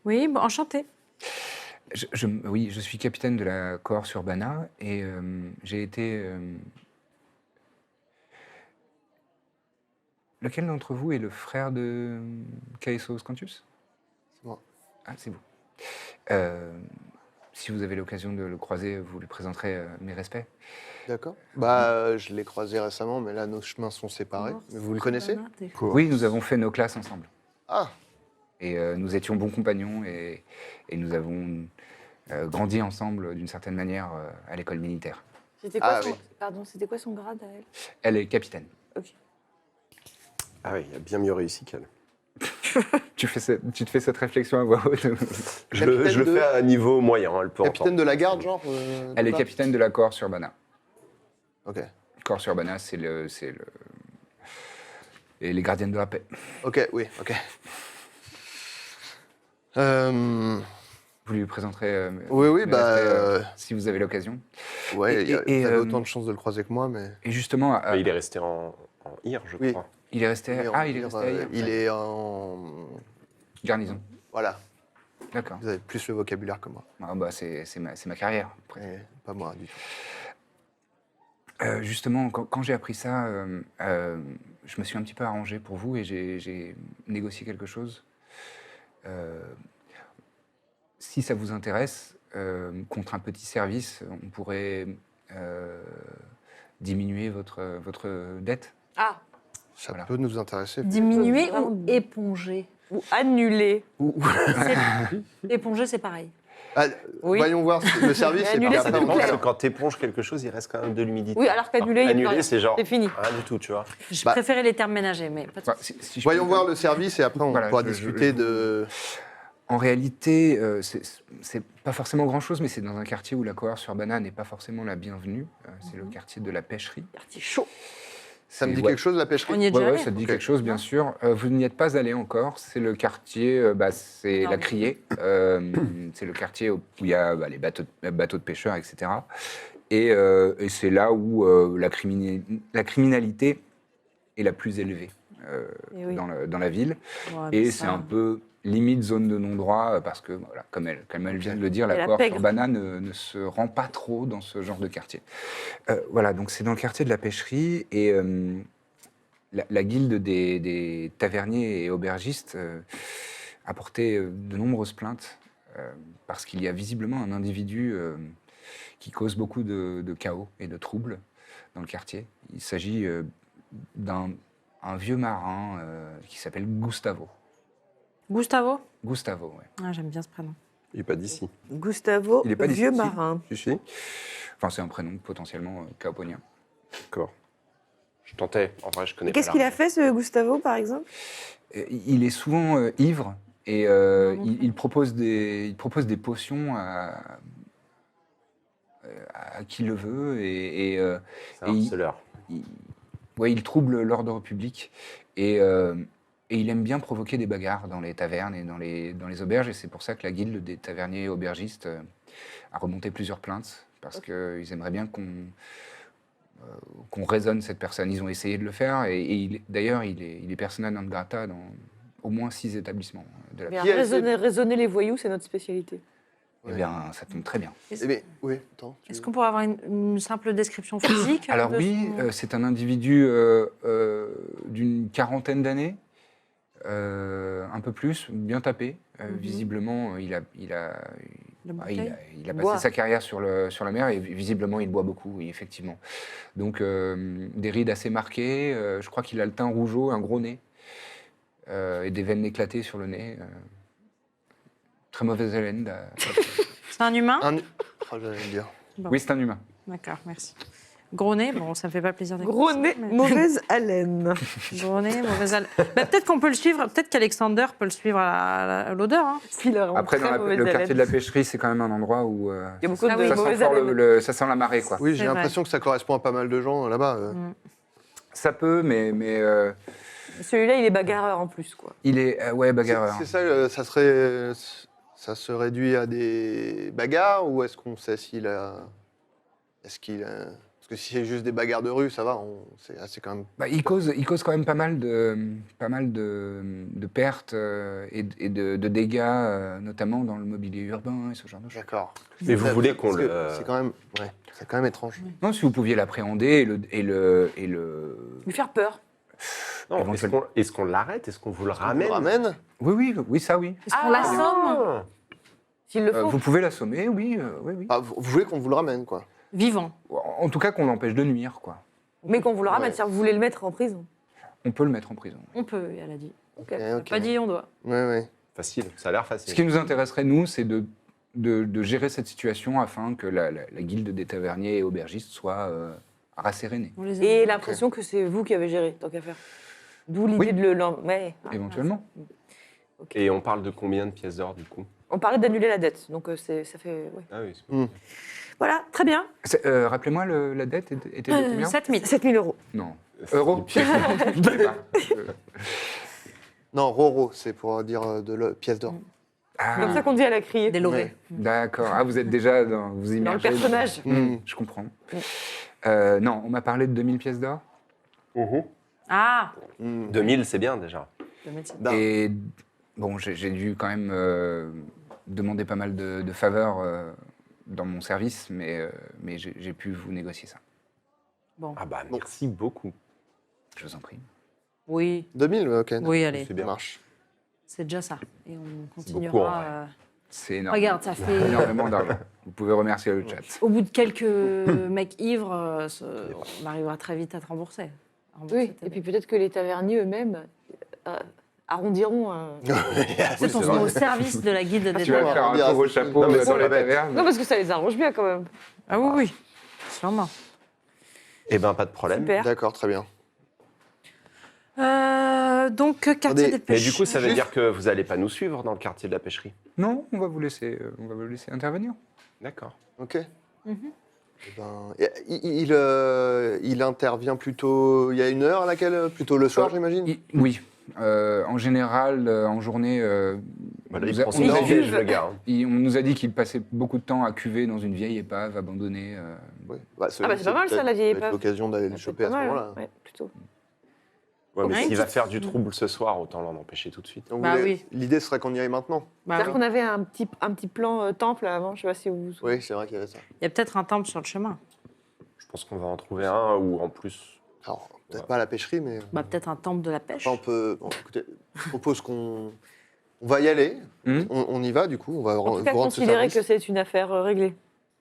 Oui, bon, enchanté. Oui, je suis capitaine de la cohorte Urbana et j'ai été... Lequel d'entre vous est le frère de Caeso Scantius? C'est moi. Ah, c'est vous. Si vous avez l'occasion de le croiser, vous lui présenterez mes respects. D'accord. Je l'ai croisé récemment, mais là, nos chemins sont séparés. Mais vous le connaissez? Oui, nous avons fait nos classes ensemble. Ah, Et nous étions bons compagnons et nous avons grandi ensemble d'une certaine manière à l'école militaire. C'était quoi, Ah, son... oui. Pardon, c'était quoi son grade à elle? Elle est capitaine. Ok. Ah oui, il a bien mieux réussi qu'elle. Tu te fais cette réflexion à voix haute. Je le fais à un niveau moyen, elle peut capitaine entendre. de la garde, genre Elle est là capitaine de la cohorte Urbana. Ok. Cohorte Urbana, et les gardiennes de la paix. Ok, oui, ok. Vous lui présenterez Oui, mes respects, si vous avez l'occasion. Ouais, Et- et, vous avez euh, autant de chances de le croiser que moi, mais... Et justement, Mais il est resté en IR, je Oui. crois. il est resté... Ah, il est il resté ailleurs. il est en... Garnison. Voilà, D'accord. vous avez plus le vocabulaire que moi. Ah, bah, c'est ma carrière. après. Et pas moi du tout. Justement, quand j'ai appris ça, je me suis un petit peu arrangé pour vous et j'ai négocié quelque chose. Si ça vous intéresse, contre un petit service, on pourrait diminuer votre dette. Ah, Ça Voilà. peut nous intéresser. Diminuer Vraiment. ou éponger? ou annulé. Éponger, c'est pareil. Ah, Oui. Voyons voir le service. Mais et annuler, puis Ça après, c'est on dépend, verra. parce que quand t'éponges quelque chose, il reste quand même de l'humidité. Oui, alors qu'annuler, il y a plus Annuler, rien. c'est genre C'est fini. rien du tout, tu vois. Je Bah. préférais les termes ménagers, mais pas de Enfin, souci. si je Voyons peux- voir le service et après on Voilà, pourra je- discuter je- de... En réalité, c'est pas forcément grand-chose, mais c'est dans un quartier où la cohorte Urbana n'est pas forcément la bienvenue. C'est le quartier de la pêcherie. Quartier chaud. Ça me C'est- dit ouais. quelque chose, la pêcherie? On y est déjà Ouais, allé. ça te dit Ok. quelque chose, bien sûr. Vous n'y êtes pas allé encore. C'est le quartier, c'est Non. la Criée. C'est le quartier où il y a les bateaux de pêcheurs, etc. Et c'est là où la criminalité est la plus élevée Eh oui. dans la ville. Ouais, Et mais c'est ça- un peu limite zone de non-droit parce que, voilà, comme elle vient de le dire, Et la la cohorte pègre. Urbana ne se rend pas trop dans ce genre de quartier. Voilà, donc c'est dans le quartier de la pêcherie et la guilde des taverniers et aubergistes a porté de nombreuses plaintes parce qu'il y a visiblement un individu qui cause beaucoup de chaos et de troubles dans le quartier. Il s'agit d'un vieux marin qui s'appelle Gustavo. Gustavo? Gustavo, ouais. Ah, j'aime bien ce prénom. Il n'est pas d'ici. Gustavo, Il est pas vieux d'ici. marin. Tu sais? Enfin, c'est un prénom potentiellement caoponien. D'accord. Je tentais. En vrai, je connais Et pas. qu'est-ce qu'il a fait, ce Gustavo, par exemple? Il est souvent ivre et il propose des potions à qui le veut et C'est un et harceleur. il trouble l'ordre public et il aime bien provoquer des bagarres dans les tavernes et dans les auberges et c'est pour ça que la guilde des taverniers et aubergistes a remonté plusieurs plaintes parce qu'ils aimeraient bien qu'on raisonne cette personne. Ils ont essayé de le faire et d'ailleurs il est persona non grata dans au moins 6 établissements de la Bien, Qui a raisonner les voyous, c'est notre spécialité. Eh bien, ça tombe très bien. Eh bien, oui, attends. Est-ce qu'on pourrait avoir une simple description physique Alors de oui, son- c'est un individu d'une quarantaine d'années, un peu plus, bien tapé. Visiblement, il a La bouteille passé Boit. sa carrière sur la mer et visiblement, il boit beaucoup, oui, effectivement. Donc, des rides assez marquées. Je crois qu'il a le teint rougeau, un gros nez et des veines éclatées sur le nez. Très mauvaise haleine. C'est un humain? Oh, j'allais le dire. Bon. Oui, c'est un humain. D'accord, merci. Gros nez, bon, ça me fait pas plaisir d'écouter Gros ça, nez, mais- mauvaise haleine. Gros nez, mauvaise haleine. Bah, peut-être qu'on peut le suivre, peut-être qu'Alexander peut le suivre à l'odeur. Hein. Après, dans le quartier de la pêcherie, c'est quand même un endroit où Il y a beaucoup Ah de oui. ça, sent mauvaises fort haleines. ça sent la marée, quoi. Oui, j'ai C'est vrai. l'impression que ça correspond à pas mal de gens là-bas. Ça peut, mais Celui-là, il est bagarreur en plus, quoi. il est ouais bagarreur. C'est ça, ça se réduit à des bagarres ou est-ce qu'on sait s'il a. Est-ce qu'il a. Parce que si c'est juste des bagarres de rue, ça va, c'est quand même. Bah, il cause quand même pas mal de pertes et de dégâts, notamment dans le mobilier urbain et ce genre de choses. D'accord. Mais vous voulez qu'on Parce que le... C'est quand même. Ouais, c'est quand même étrange. Non, si vous pouviez l'appréhender et le Lui faire peur. Non, éventuellement. est-ce qu'on l'arrête? Est-ce qu'on vous le On le ramène? ramène. oui, ça oui. Est-ce qu'on l'assomme Ah. S'il le faut. Vous pouvez l'assommer, oui, oui. Ah, vous voulez qu'on vous le ramène, quoi. Vivant. En tout cas, qu'on l'empêche de nuire, quoi. Mais qu'on vous le ramène, Ouais. c'est-à-dire que vous voulez le mettre en prison. On peut le mettre en prison. On peut, elle a dit. Ok. Ok. Pas dit, on doit. Ouais. Facile, ça a l'air Ce facile. qui nous intéresserait, nous, c'est de gérer cette situation afin que la guilde des taverniers et aubergistes soit rassérénée, On les Et aime. l'impression que c'est vous qui avez géré, tant qu'à faire. D'où l'idée Oui. de le... Ouais. éventuellement. Et on parle de combien de pièces d'or, du coup? On parlait d'annuler la dette, donc ça fait... ouais. Ah oui, c'est Mm. Voilà, très bien. Rappelez-moi, la dette était de combien 7 000. 7 000 euros. Non. Euros. Je sais pas. Non, Roro, c'est pour dire pièce d'or. Ah, Comme ça qu'on dit à la criée. Des lorets. Ouais. d'accord. Ah, vous êtes déjà vous Dans le immergez personnage. Je comprends. Non, on m'a parlé de 2000 pièces d'or. Ah 2000, c'est bien déjà. 2007. Non. Et bon, j'ai dû quand même demander pas mal de faveurs dans mon service, mais j'ai pu vous négocier ça. Bon. Ah bah merci beaucoup. Je vous en prie. Oui. 2000, ok. Oui, allez. C'est Ça bien. marche. C'est déjà ça. Et on C'est beaucoup, continuera. en vrai. C'est énorme. Regarde, ça fait. Énormément d'argent. Vous pouvez remercier le chat. Au bout de quelques mecs ivres, on arrivera très vite à te rembourser. Oui, et puis peut-être que les taverniers eux-mêmes arrondiront... Peut-être on se met au service de la guide des Tu vas tavernes. faire un bien, tour au c'est- chapeau non, mais dans c'est la bête. taverne. Non, parce que ça les arrange bien quand même. Ah oui, oui. Sûrement. Eh ben pas de problème. Super. D'accord, très bien. Donc, quartier Attendez, des Mais pêches. du coup, ça veut Juste- dire que vous n'allez pas nous suivre dans le quartier de la pêcherie. Non, on va vous laisser intervenir. D'accord. Ok. Eh ben, il intervient plutôt. Il y a une heure à laquelle plutôt le soir, j'imagine. Oui. En général, en journée, Voilà, on il nous a- prend on son nous a dit- piège, le gars. hein. on nous a dit qu'il passait beaucoup de temps à cuver dans une vieille épave abandonnée. Ouais. c'est pas mal, ça, la vieille peut-être épave. l'occasion d'aller le Ça peut choper être à pas ce mal, moment-là. ouais, plutôt. Ouais, mais Ouais, s'il une va petite- faire du trouble ce soir, autant l'en empêcher tout de suite. Donc, Bah vous voulez- oui. L'idée serait qu'on y aille maintenant. Bah C'est-à-dire oui. qu'on avait un petit plan temple avant, je sais pas si vous vous souvenez. Oui, c'est vrai qu'il y avait ça. Il y a peut-être un temple sur le chemin. Je pense qu'on va en trouver un ou en plus. Alors, peut-être pas à la pêcherie, mais. Bah, peut-être un temple de la pêche. Enfin, on peut. Bon, écoutez, je propose qu'on. On va y aller. Hmm. On y va, du coup. On va En tout cas, vous rendre ce considérez service. que c'est une affaire réglée.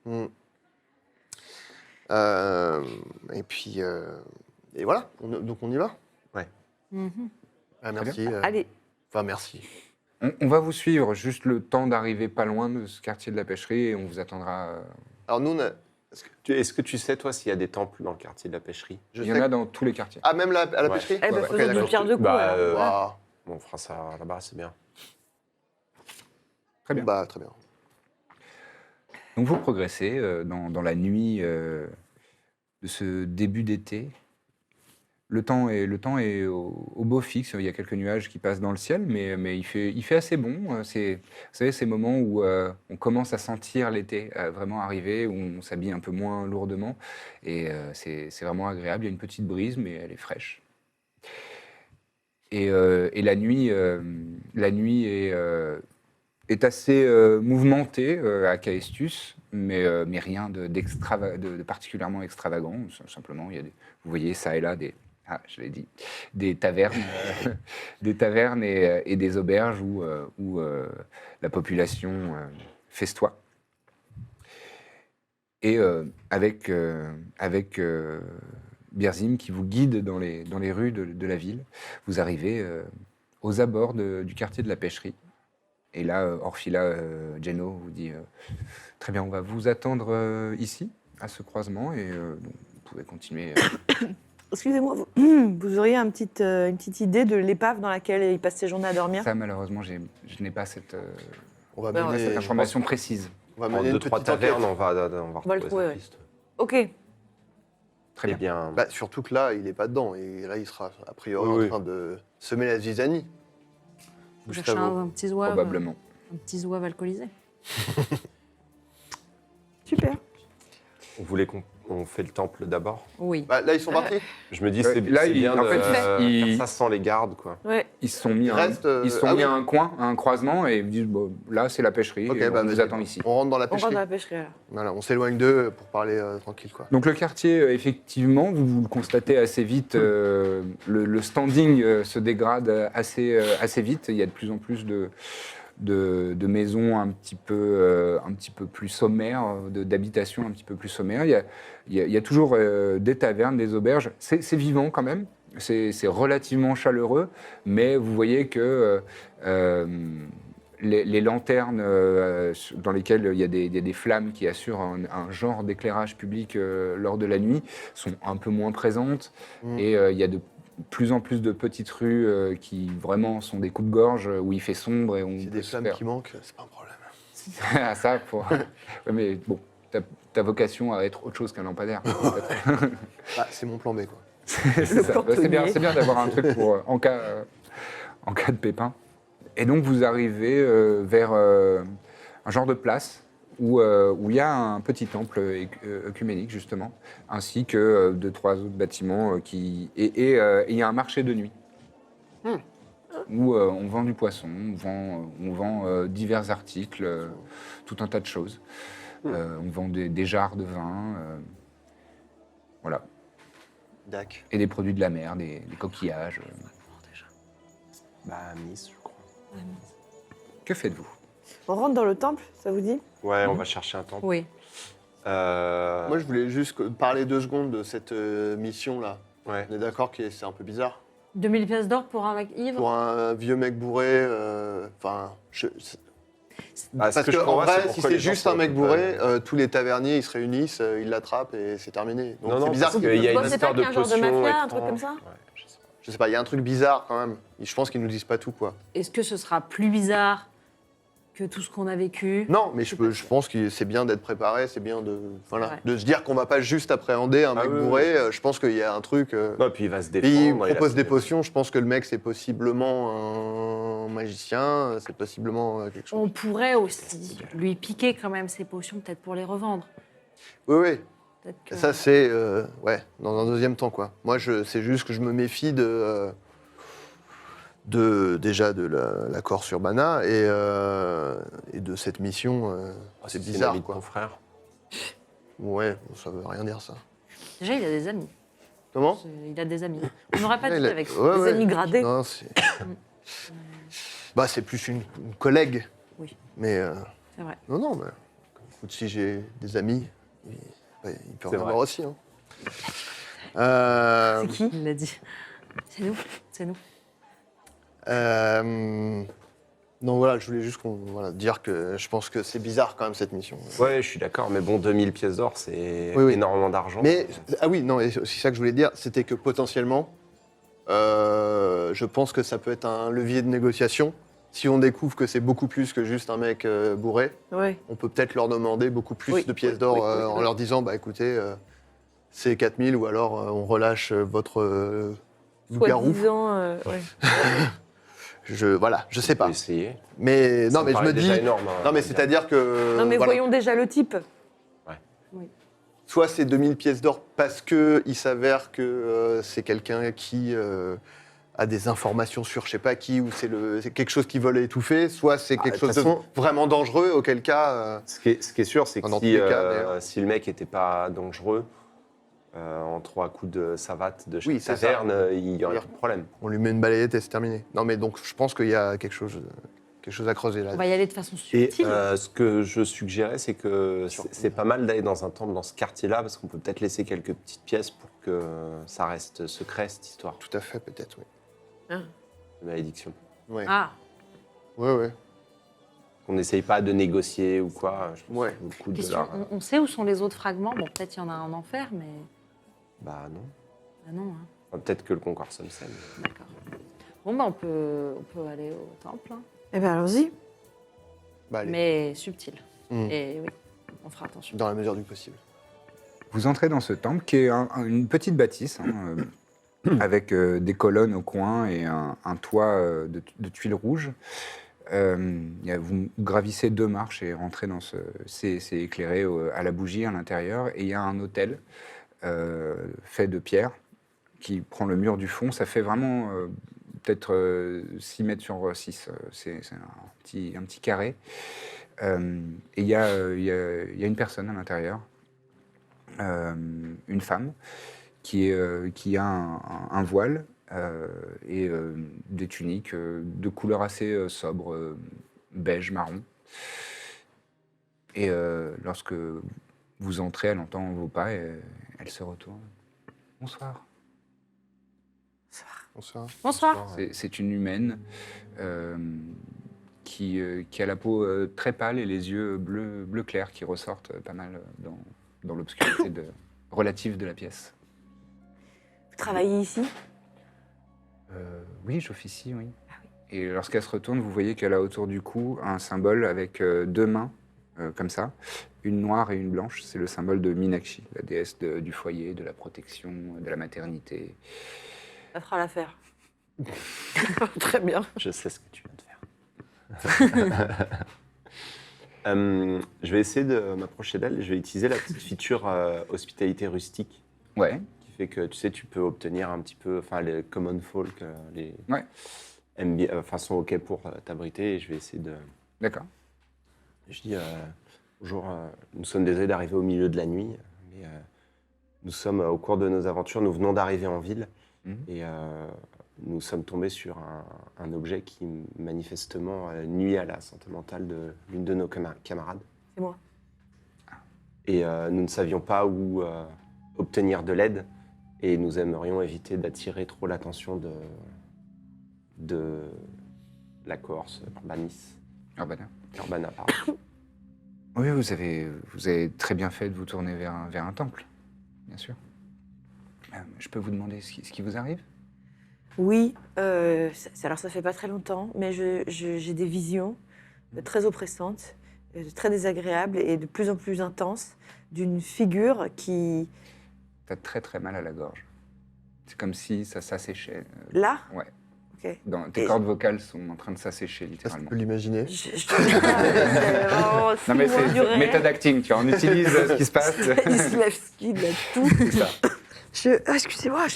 Hmm. Et puis. Et voilà. Donc on y va. Mhm. Ah, merci. Allez, Enfin, merci. On va vous suivre juste le temps d'arriver pas loin de ce quartier de la pêcherie et on vous attendra. Alors, nous, on a- Est-ce que tu sais, toi, s'il y a des temples dans le quartier de la pêcherie? je Il y en sais a que- dans tous les quartiers. Ah, même à la Ouais. pêcherie eh ben, Ouais, ouais, faisons ok, du d'accord. pierre de coups. Bah, alors. Waouh. Bon, on fera ça là-bas, c'est bien. Très bien. Bah, très bien. Donc vous progressez dans la nuit de ce début d'été. Le temps est au beau fixe. Il y a quelques nuages qui passent dans le ciel, mais il fait assez bon. C'est, vous savez, ces moments où on commence à sentir l'été vraiment arriver, où on s'habille un peu moins lourdement. Et c'est vraiment agréable. Il y a une petite brise, mais elle est fraîche. Et la nuit est assez mouvementée à Caestus, mais rien de particulièrement extravagant. Simplement, il y a vous voyez ça et là je l'ai dit, des tavernes, des tavernes et des auberges où la population festoie. Et avec Birzim qui vous guide dans les rues de la ville, vous arrivez aux abords du quartier de la pêcherie. Et là, Orphila Geno vous dit très bien, on va vous attendre ici, à ce croisement, et donc, vous pouvez continuer. Excusez-moi, vous auriez une petite idée de l'épave dans laquelle il passe ses journées à dormir? Ça, malheureusement, je n'ai pas cette On va Ouais, mener, cette information précise. on va En mener une 2-3 petite tavernes, enquête. on va le retrouver trouver, sa ouais. piste. Ok. Très Eh bien. bien, Bah, surtout que là, il n'est pas dedans. Et là, il sera a priori Oui, en train de semer la zizanie. Vous cherchez un petit zouave, Probablement. un petit zouave alcoolisé. Super. on voulait qu'on fait le temple d'abord. Oui. Bah, là, ils sont partis. Je me dis, Ouais, c'est là, c'est il- bien en de fait, faire il- ça sans les gardes, quoi. Ouais. Ils se sont mis, Il reste, ils se sont ah mis oui. à un coin, à un croisement, et ils disent bon, là, c'est la pêcherie, Ok, et bah, on vous vas-y. attend ici. On rentre dans la On rentre pêcherie. dans la pêcherie alors. Voilà, on s'éloigne d'eux pour parler tranquille, quoi. Donc le quartier, effectivement, vous le constatez assez vite, le standing se dégrade assez vite. Il y a de plus en plus de maisons un petit peu plus sommaires, d'habitations un petit peu plus sommaires. Il y a toujours des tavernes, des auberges. C'est vivant quand même. C'est relativement chaleureux, mais vous voyez que les lanternes dans lesquelles il y a des flammes qui assurent un genre d'éclairage public lors de la nuit sont un peu moins présentes. Mm. Et il y a de plus en plus de petites rues qui vraiment sont des coups de gorge où il fait sombre et on C'est peut des se flammes faire- qui manquent, c'est pas un problème. Ah, ça, ouais, mais bon, ta vocation à être autre chose qu'un lampadaire. peut-être. Bah, c'est mon plan B, quoi. C'est ça. Bah, c'est bien d'avoir un truc pour, en cas de pépin. Et donc vous arrivez vers un genre de place où il y a un petit temple œcuménique justement, ainsi que 2-3 autres bâtiments et il y a un marché de nuit où on vend du poisson, on vend divers articles, tout un tas de choses. On vend des jarres de vin, voilà, Dac. et des produits de la mer, des coquillages. Bah, Miss, je crois. Que faites-vous? On rentre dans le temple, ça vous dit? Ouais, on va chercher un temple. Oui. Moi, je voulais juste parler 2 secondes de cette mission-là. Ouais. On est d'accord que c'est un peu bizarre 2000 pièces d'or pour un mec ivre. pour un vieux mec bourré. Enfin, Bah, ce parce que je que en comprends, vrai, c'est si pourquoi c'est les gens juste sont un mec occupés. bourré, tous les taverniers ils se réunissent, ils l'attrapent et c'est terminé. Donc Non, c'est non, bizarre. parce qu'il y a Bon, une c'est histoire pas de qu'il y a un genre de potions mafia, un truc étranges. comme ça Ouais, je sais pas. Je sais pas, il y a un truc bizarre quand même. Je pense qu'ils nous disent pas tout, quoi. Est-ce que ce sera plus bizarre que tout ce qu'on a vécu? Non, mais je pense que c'est bien d'être préparé, c'est bien Ouais. de se dire qu'on va pas juste appréhender un Ah mec oui, bourré. Je pense qu'il y a un truc. Non, puis il va se Et défendre. il propose des potions. Je pense que le mec c'est possiblement un magicien, c'est possiblement quelque chose. On pourrait aussi lui piquer quand même ses potions, peut-être pour les revendre. Oui, oui. Peut-être que- Ça c'est ouais, dans un deuxième temps quoi. Moi c'est juste que je me méfie déjà de l'accord sur Bana et de cette mission. Ah, c'est si bizarre l'ami de quoi. ton frère. Ouais, ça veut rien dire ça. Déjà, il a des amis. Comment? Il a des amis. On n'aurait pas Ouais, dit il a- avec ouais, Des ouais. amis gradés. Non, c'est. Bah, c'est plus une collègue. Oui. Mais C'est vrai. non, mais écoute, si j'ai des amis, il peut en C'est avoir vrai. aussi. Hein. C'est qui? Il l'a dit. C'est nous. C'est nous. Non, voilà, je voulais juste dire que je pense que c'est bizarre quand même cette mission. Ouais, je suis d'accord, mais bon, 2000 pièces d'or, c'est Oui, oui. énormément d'argent. Mais, ah oui, non, et c'est aussi ça que je voulais dire, c'était que potentiellement, je pense que ça peut être un levier de négociation. Si on découvre que c'est beaucoup plus que juste un mec bourré, Ouais. on peut peut-être leur demander beaucoup plus Oui, de pièces oui, d'or oui, oui, en oui. leur disant, bah écoutez, c'est 4000 ou alors on relâche votre loup-garou. Soi-disant, ouais. Voilà, je sais On peut pas. essayer. Mais Ça non, mais je paraît me dis, déjà énorme, hein, non mais je veux dire. c'est-à-dire que Non, mais voilà. voyons déjà le type. Soit c'est 2000 pièces d'or parce que il s'avère que c'est quelqu'un qui a des informations sur je sais pas qui, ou c'est quelque chose qu'ils veulent étouffer, soit c'est quelque de chose toute façon- de vraiment dangereux, auquel cas... Ce qui est sûr, c'est que Dans tous si, les cas, d'ailleurs. si le mec n'était pas dangereux, en 3 coups de savate de Oui, chaque c'est ça. taverne, il y aurait plus de problème. On lui met une balayette et c'est terminé. Non mais donc je pense qu'il y a quelque chose à creuser là. On va y aller de façon Et subtile. ce que je suggérais, c'est que c'est pas mal d'aller dans un temple dans ce quartier-là, parce qu'on peut peut-être laisser quelques petites pièces pour que ça reste secret, cette histoire Tout à fait, peut-être, oui. de malédiction. Ouais. Ah, Ouais. Qu'on n'essaye pas de négocier ou quoi. Je pense Ouais. que ça vaut le coup de question. leur- On sait où sont les autres fragments. Bon, peut-être il y en a un en enfer, mais. Bah non. Ah non, hein. Enfin, peut-être que le Concours Somsen. D'accord. Bon, bah, on peut aller au temple, hein. Eh bien, allons-y. Bah allez, Mais subtil. Mm. Et oui, on fera attention. dans la mesure du possible. Vous entrez dans ce temple qui est une petite bâtisse avec des colonnes au coin et un toit de tuiles rouges. Vous gravissez 2 marches et rentrez dans ce... C'est éclairé à la bougie à l'intérieur. Et il y a un autel fait de pierre qui prend le mur du fond. Ça fait vraiment peut-être 6 mètres sur 6. C'est un petit carré. Et il y a une personne à l'intérieur, une femme, qui a un voile et des tuniques de couleur assez sobre, beige, marron. Et lorsque vous entrez, elle entend vos pas et elle se retourne. Bonsoir. Bonsoir. Bonsoir. C'est une humaine qui a la peau très pâle et les yeux bleu clair qui ressortent pas mal dans l'obscurité relative de la pièce. Vous travaillez ici? Oui, j'officie, oui. Et lorsqu'elle se retourne, vous voyez qu'elle a autour du cou un symbole avec 2 mains, comme ça, une noire et une blanche. C'est le symbole de Meenakshi, la déesse du foyer, de la protection, de la maternité. Ça fera l'affaire. Très bien. Je sais ce que tu viens de faire. Je vais essayer de m'approcher d'elle. Je vais utiliser la petite feature hospitalité rustique Ouais, qui fait que tu sais, tu peux obtenir un petit peu, enfin les common folk, ouais, sont ok pour t'abriter. Et je vais essayer de. d'accord. Je dis bonjour. Nous sommes désolés d'arriver au milieu de la nuit, mais nous sommes au cours de nos aventures. Nous venons d'arriver en ville et nous sommes tombés sur un objet qui manifestement nuit à la santé mentale de l'une de nos camarades. C'est moi. Et nous ne savions pas où obtenir de l'aide et nous aimerions éviter d'attirer trop l'attention de la Corse, Urbana, pardon. Oui, vous avez très bien fait de vous tourner vers un temple, bien sûr. Je peux vous demander ce qui vous arrive? Oui, alors ça fait pas très longtemps, mais j'ai des visions très oppressantes, très désagréables et de plus en plus intenses d'une figure qui... T'as très très mal à la gorge. C'est comme si ça s'asséchait. Là? Ouais. Ok. Tes cordes vocales sont en train de s'assécher, Ça, tu littéralement. peux l'imaginer. Non mais c'est méthode acting, tu vois, on utilise ce qui se passe. Islavski, de tout. C'est ça. Excusez-moi,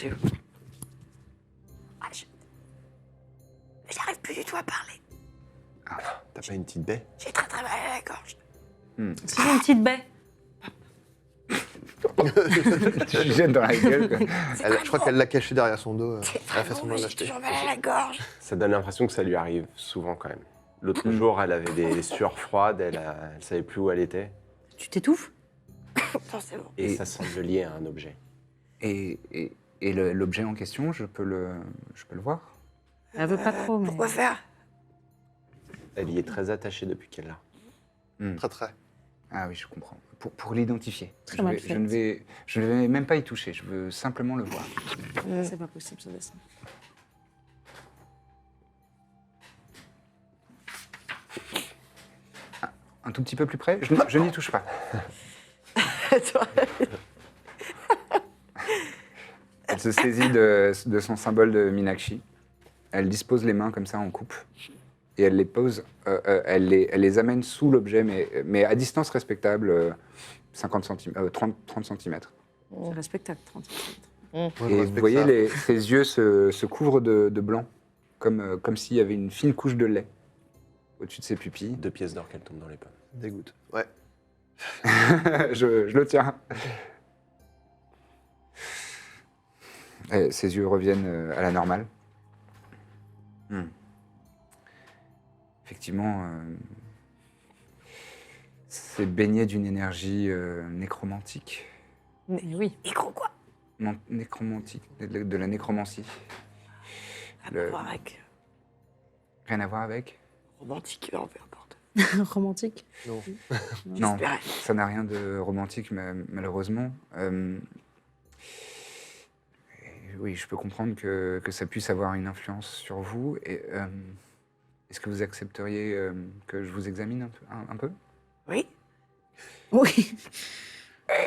j'arrive plus du tout à parler. T'as pas une petite baie? J'ai très très mal à la gorge. Si j'ai une petite baie. Tu lui jettes dans la gueule, quoi. Je crois qu'elle l'a caché derrière son dos. Elle a fait semblant de J'ai l'acheter. toujours mal à la gorge. Ça donne l'impression que ça lui arrive souvent quand même. L'autre jour, elle avait des sueurs froides, elle savait plus où elle était. Tu t'étouffes? Non, c'est bon. Et ça semble lié à un objet. Et l'objet en question, je peux le voir? Elle veut pas trop, mais... Pourquoi faire? Elle y est très attachée depuis qu'elle l'a. Très très. Ah oui, je comprends. Pour l'identifier. Très mal Je ne vais même pas y toucher, je veux simplement le voir. C'est pas possible, ce dessin. Un tout petit peu plus près, je n'y touche pas. Elle se saisit de son symbole de Meenakshi. Elle dispose les mains comme ça en coupe. Et elle les pose, elle les amène sous l'objet, mais à distance respectable, 30 cm. C'est respectable, 30 cm. Moi, je Et vous respecte voyez, ça. ses yeux se couvrent de blanc, comme s'il y avait une fine couche de lait au-dessus de ses pupilles. 2 pièces d'or qu'elle tombe dans les pommes. Dégoûte. Ouais. je le tiens. Et ses yeux reviennent à la normale. Effectivement, c'est baigné d'une énergie nécromantique. Mais oui. Micro quoi? Non, nécromantique, de la nécromancie. Le- Voir avec Rien à voir avec? romantique, on peu importe. Romantique. Non. Non, J'espérais. ça n'a rien de romantique, malheureusement. Oui, je peux comprendre que ça puisse avoir une influence sur vous. Et, est-ce que vous accepteriez que je vous examine un peu? Oui. Oui.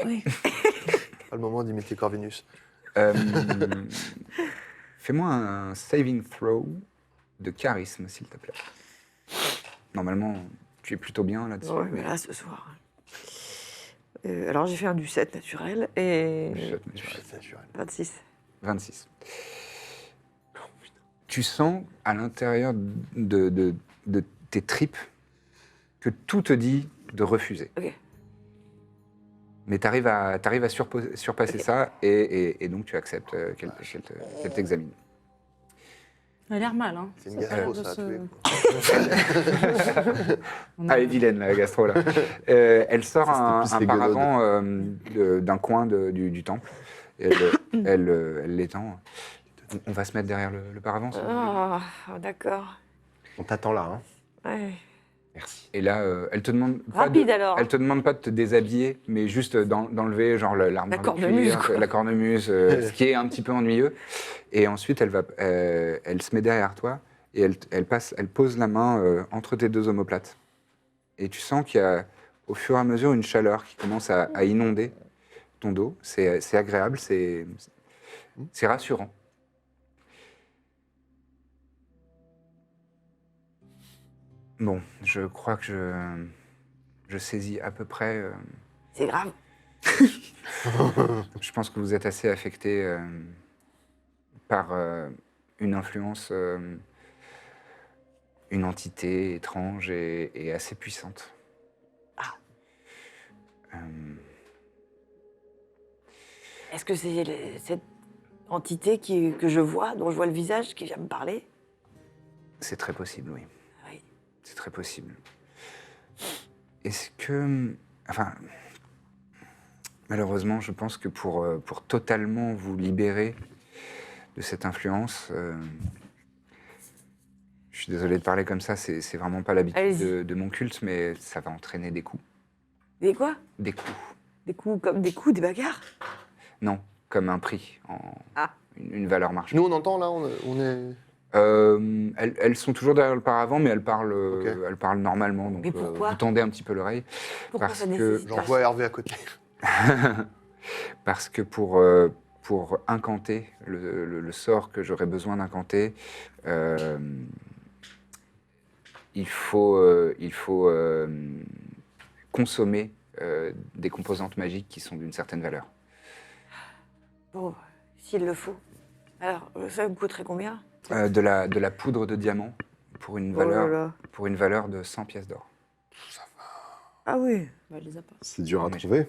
Oui. Pas le moment d'imiter Corvinus. Fais-moi un saving throw de charisme, s'il te plaît. Normalement, tu es plutôt bien là-dessus. Ouais, mais là, ce soir. Alors, j'ai fait un du 7 naturel et C'est naturel. 26. 26. Tu sens à l'intérieur de tes tripes que tout te dit de refuser. Ok. Mais tu arrives à surpasser Ok. ça et donc tu acceptes qu'elle t'examine. Elle a l'air mal, hein. C'est une Ça, gastro, de ça, à se- tous les coups. Ah, elle est vilaine, la gastro, là. Elle sort Ça, c'était un plus les paravent d'un coin du temple. Et elle l'étend. On va se mettre derrière le paravent, ça. Ah, d'accord. On t'attend là, hein. Ouais. Merci. Et là, elle te demande Rapide, alors. Elle te demande pas de te déshabiller, mais juste d'enlever genre l'armure La de cornemuse, cuir, quoi. la cornemuse, ce qui est un petit peu ennuyeux. Et ensuite, elle se met derrière toi et elle pose la main entre tes deux omoplates. Et tu sens qu'il y a, au fur et à mesure, une chaleur qui commence à inonder ton dos. C'est agréable, c'est rassurant. Bon, je crois que je saisis à peu près. C'est grave. Je pense que vous êtes assez affecté par une influence, une entité étrange et assez puissante. Ah. Euh, Est-ce que c'est cette entité que je vois, dont je vois le visage, qui vient me parler? c'est très possible, oui. Oui. C'est très possible. Est-ce que... Enfin... Malheureusement, je pense que pour totalement vous libérer de cette influence, je suis désolé de parler comme ça, c'est vraiment pas l'habitude Allez-y. de mon culte, mais ça va entraîner des coups. Des quoi? Des coups. Des coups comme des coups, des bagarres? Non, comme un prix, Ah. une valeur marchande. Nous, on entend là, on est. Elles sont toujours derrière le paravent, mais elles parlent normalement, donc Mais pourquoi vous tendez un petit peu l'oreille. Pourquoi Parce ça que- nécessite J'en pas vois ça? Hervé à côté. Parce que pour incanter le sort que j'aurais besoin d'incanter, il faut consommer des composantes magiques qui sont d'une certaine valeur. Bon, s'il le faut. Alors, ça me coûterait combien? De la poudre de diamant pour une Oh là valeur, là. pour une valeur de 100 pièces d'or. Ah oui. Bah, elle les a pas. C'est dur à Mais trouver.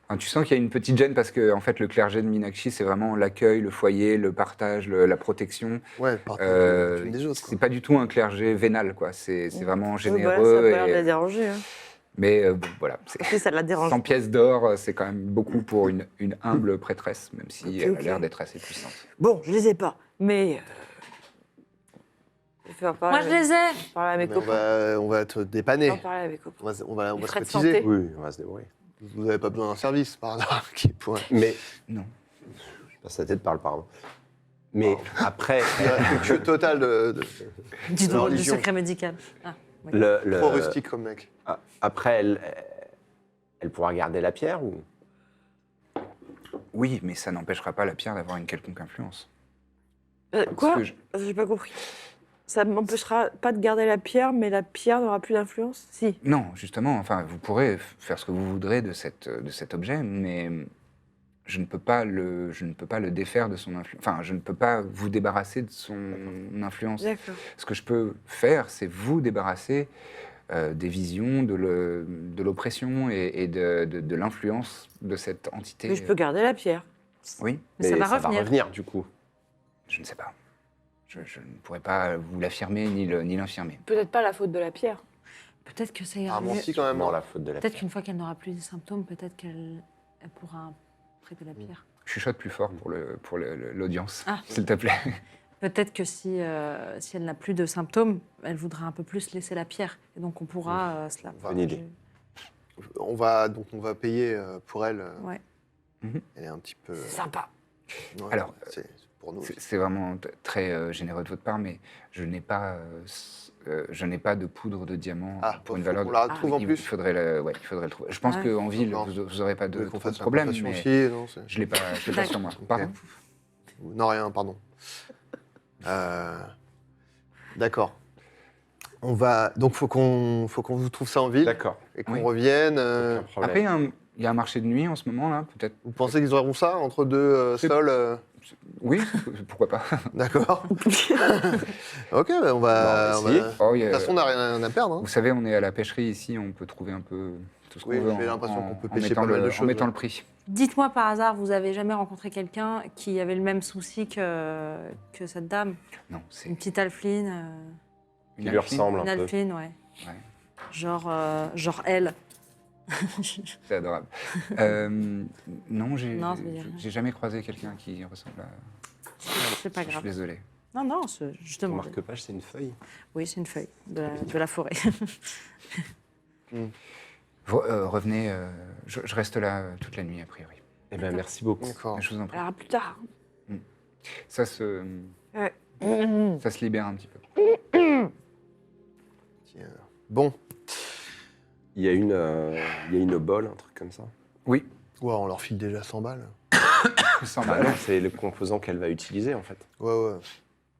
Enfin, tu sens qu'il y a une petite gêne parce que en fait, le clergé de Meenakshi, c'est vraiment l'accueil, le foyer, le partage, la protection. Ouais, partage une des autres. C'est pas du tout un clergé vénal, quoi. C'est vraiment Oui, généreux. voilà, ça a pas l'air de la et- déranger. Hein. Mais bon, voilà. Après, ça la dérange. 100 pièces d'or, c'est quand même beaucoup pour une humble prêtresse, même si Ok, elle ok. a l'air d'être assez puissante. Bon, je les ai pas, mais... je vais faire parler Moi, je les ai. parler à mes Mais copains. on va te Je dépanner. vais en parler à mes copains. On va Les se frais de cotiser. santé. Oui, on va se débrouiller. Vous n'avez pas besoin d'un service, par hasard, qui pourrait. Mais, Non. je passe la tête par le pardon. Mais après, Culture totale de Dis La donc, du religion. secret médical. Ah, oui. trop rustique comme mec. Après, elle pourra garder la pierre ou Oui, mais ça n'empêchera pas la pierre d'avoir une quelconque influence. Quoi? Parce que J'ai pas compris. Ça ne m'empêchera pas de garder la pierre, mais la pierre n'aura plus d'influence? Si. Non, justement, enfin, vous pourrez faire ce que vous voudrez de cet objet, mais je ne peux pas le défaire de son influence. Enfin, je ne peux pas vous débarrasser de son influence. D'accord. Ce que je peux faire, c'est vous débarrasser des visions, de l'oppression et de l'influence de cette entité. Mais je peux garder la pierre. Oui, Mais ça va revenir. du coup. je ne sais pas. Je ne pourrais pas vous l'affirmer ni l'infirmer. Peut-être pas la faute de la pierre. Peut-être que ça ira Ah, bon, mieux. si, quand même. Non, non. la faute de la Peut-être pierre. qu'une fois qu'elle n'aura plus de symptômes, peut-être qu'elle pourra prêter la pierre. Chuchote plus fort pour l'audience, Ah. s'il te plaît. Peut-être que si elle n'a plus de symptômes, elle voudra un peu plus laisser la pierre. Et donc on pourra se la Bonne idée. On va payer pour elle. Ouais. Elle est un petit peu. C'est sympa. Ouais, Alors, c'est pour nous. C'est vraiment très généreux de votre part, mais je n'ai pas je n'ai pas de poudre de diamant Ah, pour une faut valeur. qu'on la retrouve en il plus. faudrait le trouver. Je pense Ouais. qu'en ville, D'accord. vous n'aurez pas de Qu'on trop fasse de la problème, confession mais aussi, non, je l'ai pas sur moi. Pardon. Non, rien, pardon. D'accord. On va... Donc, faut qu'on vous trouve ça en ville D'accord. et qu'on Oui. revienne. Aucun problème. Après, il y a un marché de nuit en ce moment, là, peut-être. Vous pensez qu'ils auront ça entre deux C'est- sols Oui, pourquoi pas. D'accord. Ok, bah, on va... Bon, on va- essayer. Oh, De toute façon, on n'a rien à perdre. Hein. vous savez, on est à la pêcherie ici, on peut trouver un peu tout ce qu'on Oui, veut j'ai l'impression qu'on peut en pêcher mettant pas mal de en choses, mettant ouais. le prix. Dites-moi par hasard, vous avez jamais rencontré quelqu'un qui avait le même souci que cette dame? Non, c'est Une petite Alfline une Qui lui alphine. ressemble Une un peu. Alfline, ouais. Ouais. Genre elle. C'est adorable. Non, Non, ça veut dire rien. j'ai jamais croisé quelqu'un qui ressemble à. C'est pas Je suis grave. désolé. Non, non, justement. Marque-page, c'est une feuille. Oui, c'est une feuille de la forêt. Revenez, je reste là toute la nuit, a priori. Eh bien, merci beaucoup. D'accord. Je vous en prie. Alors, à plus tard. Ça se, Ouais. ça se libère un petit peu. Tiens. Bon, Il y a une obole, un truc comme ça. Oui, ouais, on leur file déjà 100 balles. 100 Bah balles. non, c'est le composant qu'elle va utiliser, en fait. Ouais, ouais.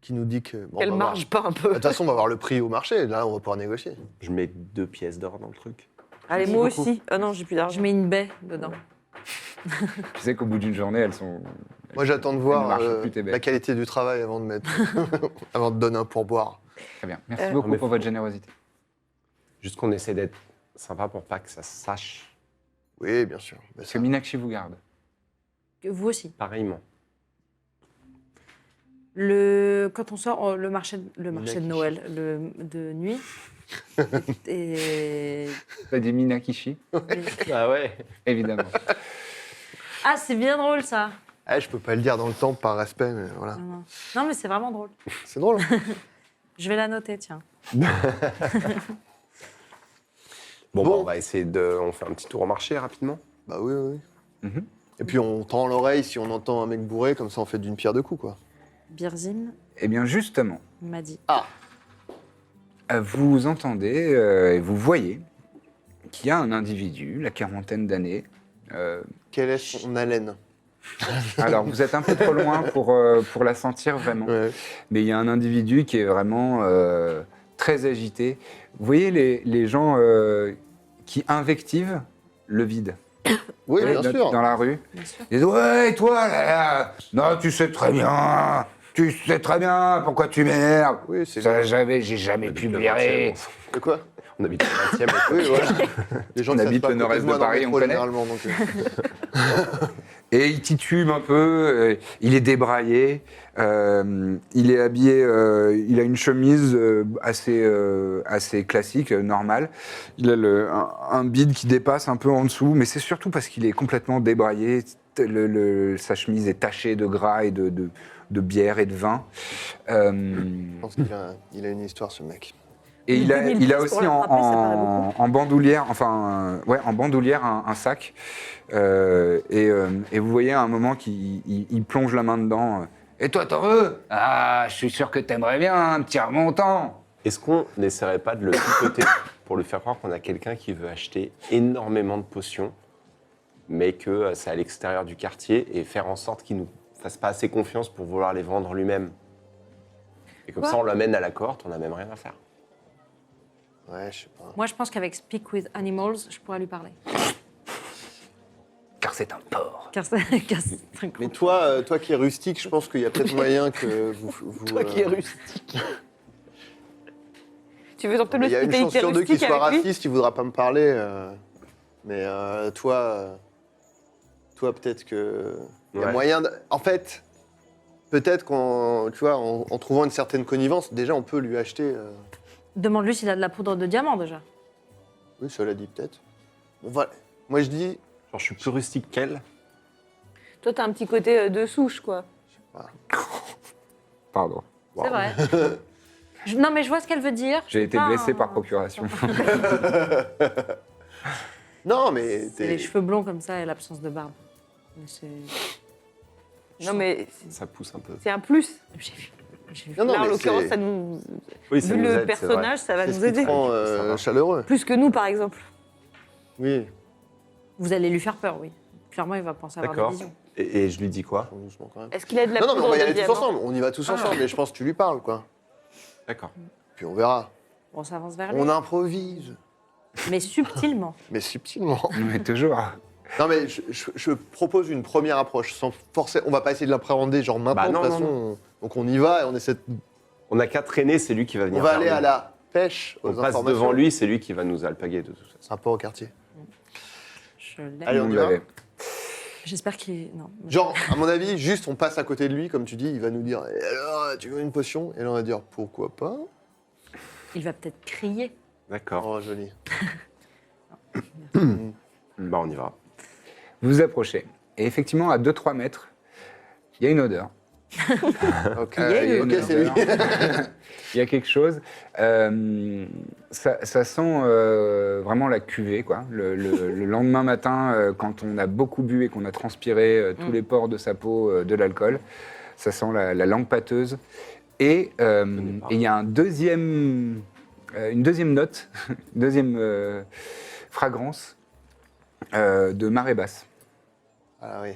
Qui nous dit que... Bon, Elle on va voir. marche pas un De peu. toute façon, on va voir le prix au marché. Là, on va pouvoir négocier. Je mets 2 pièces d'or dans le truc. Allez, Merci moi beaucoup. aussi. Ah non, j'ai plus Je d'argent. mets une baie dedans. Tu sais qu'au bout d'une journée, elles sont. Moi, j'attends de elles ne voir marchent plus, tes bêtes. la qualité du travail avant de mettre... avant de donner un pourboire. Très bien. Merci Euh, beaucoup mais pour faut- votre générosité. Juste qu'on essaie d'être sympa pour pas que ça se sache Oui, bien sûr. Bah, Parce ça- que Minakshi vous garde. Vous aussi. pareillement. Quand on sort, le marché de Noël, de nuit. et... T'as dit Minakishi Ah ouais. Évidemment. Ah, c'est bien drôle ça. Ah, je peux pas le dire dans le temps par respect, mais voilà. Non, non. Non, mais c'est vraiment drôle. C'est drôle. Hein. Je vais la noter, tiens. Bon, Bon. bah, on va essayer de... On fait un petit tour au marché, rapidement. Bah oui, oui. oui. Mhm. Et puis on tend l'oreille si on entend un mec bourré, comme ça on fait d'une pierre deux coups, quoi. Birzim Eh bien, justement, m'a dit. vous entendez et vous voyez qu'il y a un individu, la quarantaine d'années. Quelle est son haleine? Alors, vous êtes un peu trop loin pour la sentir vraiment. Ouais. Mais il y a un individu qui est vraiment très agité. Vous voyez les gens qui invectivent le vide. Oui, Vous bien voyez, sûr. Dans la rue. Bien sûr. Ils disent ouais, et toi là, non, tu sais très bien. Tu sais très bien pourquoi tu m'énerves. Oui, c'est J'ai jamais pu me virer. De quoi? On habite au 20e. Oui, voilà. Les gens On ne habite savent pas le nord-est à côté moi de dans le Paris, métro, on connaît. généralement, donc, Et il titube un peu, il est débraillé, il est habillé, il a une chemise assez classique, normale. Il a un bide qui dépasse un peu en dessous, mais c'est surtout parce qu'il est complètement débraillé. Sa chemise est tachée de gras et de bière et de vin. je pense qu'il a une histoire, ce mec. Et il a 2000 aussi pour l'attraper, ça paraît beaucoup. en bandoulière, en bandoulière un sac. Et vous voyez à un moment qu'il plonge la main dedans. Et toi, t'en veux? Ah, je suis sûr que t'aimerais bien un petit remontant. Est-ce qu'on n'essaierait pas de le picoter pour lui faire croire qu'on a quelqu'un qui veut acheter énormément de potions, mais que c'est à l'extérieur du quartier, et faire en sorte qu'il nous fasse pas assez confiance pour vouloir les vendre lui-même? Et comme Quoi ça, on l'amène à la cohorte, on n'a même rien à faire. Ouais, je sais pas. Moi, je pense qu'avec Speak with Animals, je pourrais lui parler. Car c'est un porc. Car c'est un gros- Mais toi, toi qui es rustique, je pense qu'il y a peut-être moyen que vous... Toi qui es rustique. Tu veux donc Il y a une chance sur deux qu'il soit raciste, il voudra pas me parler. Mais toi, peut-être que... Il y a Ouais. moyen... En fait, peut-être qu'en tu vois, en trouvant une certaine connivence, déjà on peut lui acheter... Demande-lui s'il a de la poudre de diamant déjà. Oui, cela dit peut-être. Bon, voilà. Moi je dis... Genre, je suis plus rustique qu'elle. Toi, t'as un petit côté de souche, quoi. Pardon. C'est vrai. Non, mais je vois ce qu'elle veut dire. J'ai été Pas blessé un- par procuration. Non, mais... C'est les cheveux blonds comme ça et l'absence de barbe. Mais c'est... Non, mais Ça pousse un peu. c'est un plus. J'ai vu. Non, Là, en mais l'occurrence, c'est- ça nous. Oui, ça Vu nous le aide, c'est personnage, ça va C'est nous ce qui aider. te rend Ça va. chaleureux. Plus que nous, par exemple. Oui. Vous allez lui faire peur, oui. Clairement, il va penser avoir des D'accord. visions. Et je lui dis quoi? Doucement quand même. Est-ce qu'il a de la Non, non, mais poudre on va y de aller tous diamant ensemble. On y va tous ensemble, mais je pense que tu lui parles, quoi. D'accord. Puis on verra. On s'avance vers lui. On improvise, Mais subtilement. mais subtilement. Mais toujours. Non, mais je propose une première approche, sans forcer. On va pas essayer de l'appréhender, genre maintenant, Bah non, de toute non, façon. Donc on y va et on essaie. On a qu'à traîner, c'est lui qui va venir. On va vers aller nous. à la pêche aux On passe informations. devant lui, c'est lui qui va nous alpaguer de toute façon. Sympa au quartier. Je l'aime. Allez, on Vous y va. l'avez. J'espère qu'il. Non. Genre, à mon avis, juste on passe à côté de lui, comme tu dis, il va nous dire et alors, tu veux une potion? Et là, on va dire pourquoi pas? Il va peut-être crier. D'accord. Oh, joli. Bah, on y va. Vous vous approchez. Et effectivement, à 2-3 mètres, il y a une odeur. Ok, Il y a une ok, c'est lui. odeur. Il y a quelque chose. Ça sent vraiment la cuvée, quoi. Le lendemain matin, quand on a beaucoup bu et qu'on a transpiré tous les pores de sa peau de l'alcool, ça sent la langue pâteuse. Et il y a une deuxième note, une deuxième fragrance de marée basse. Ah oui.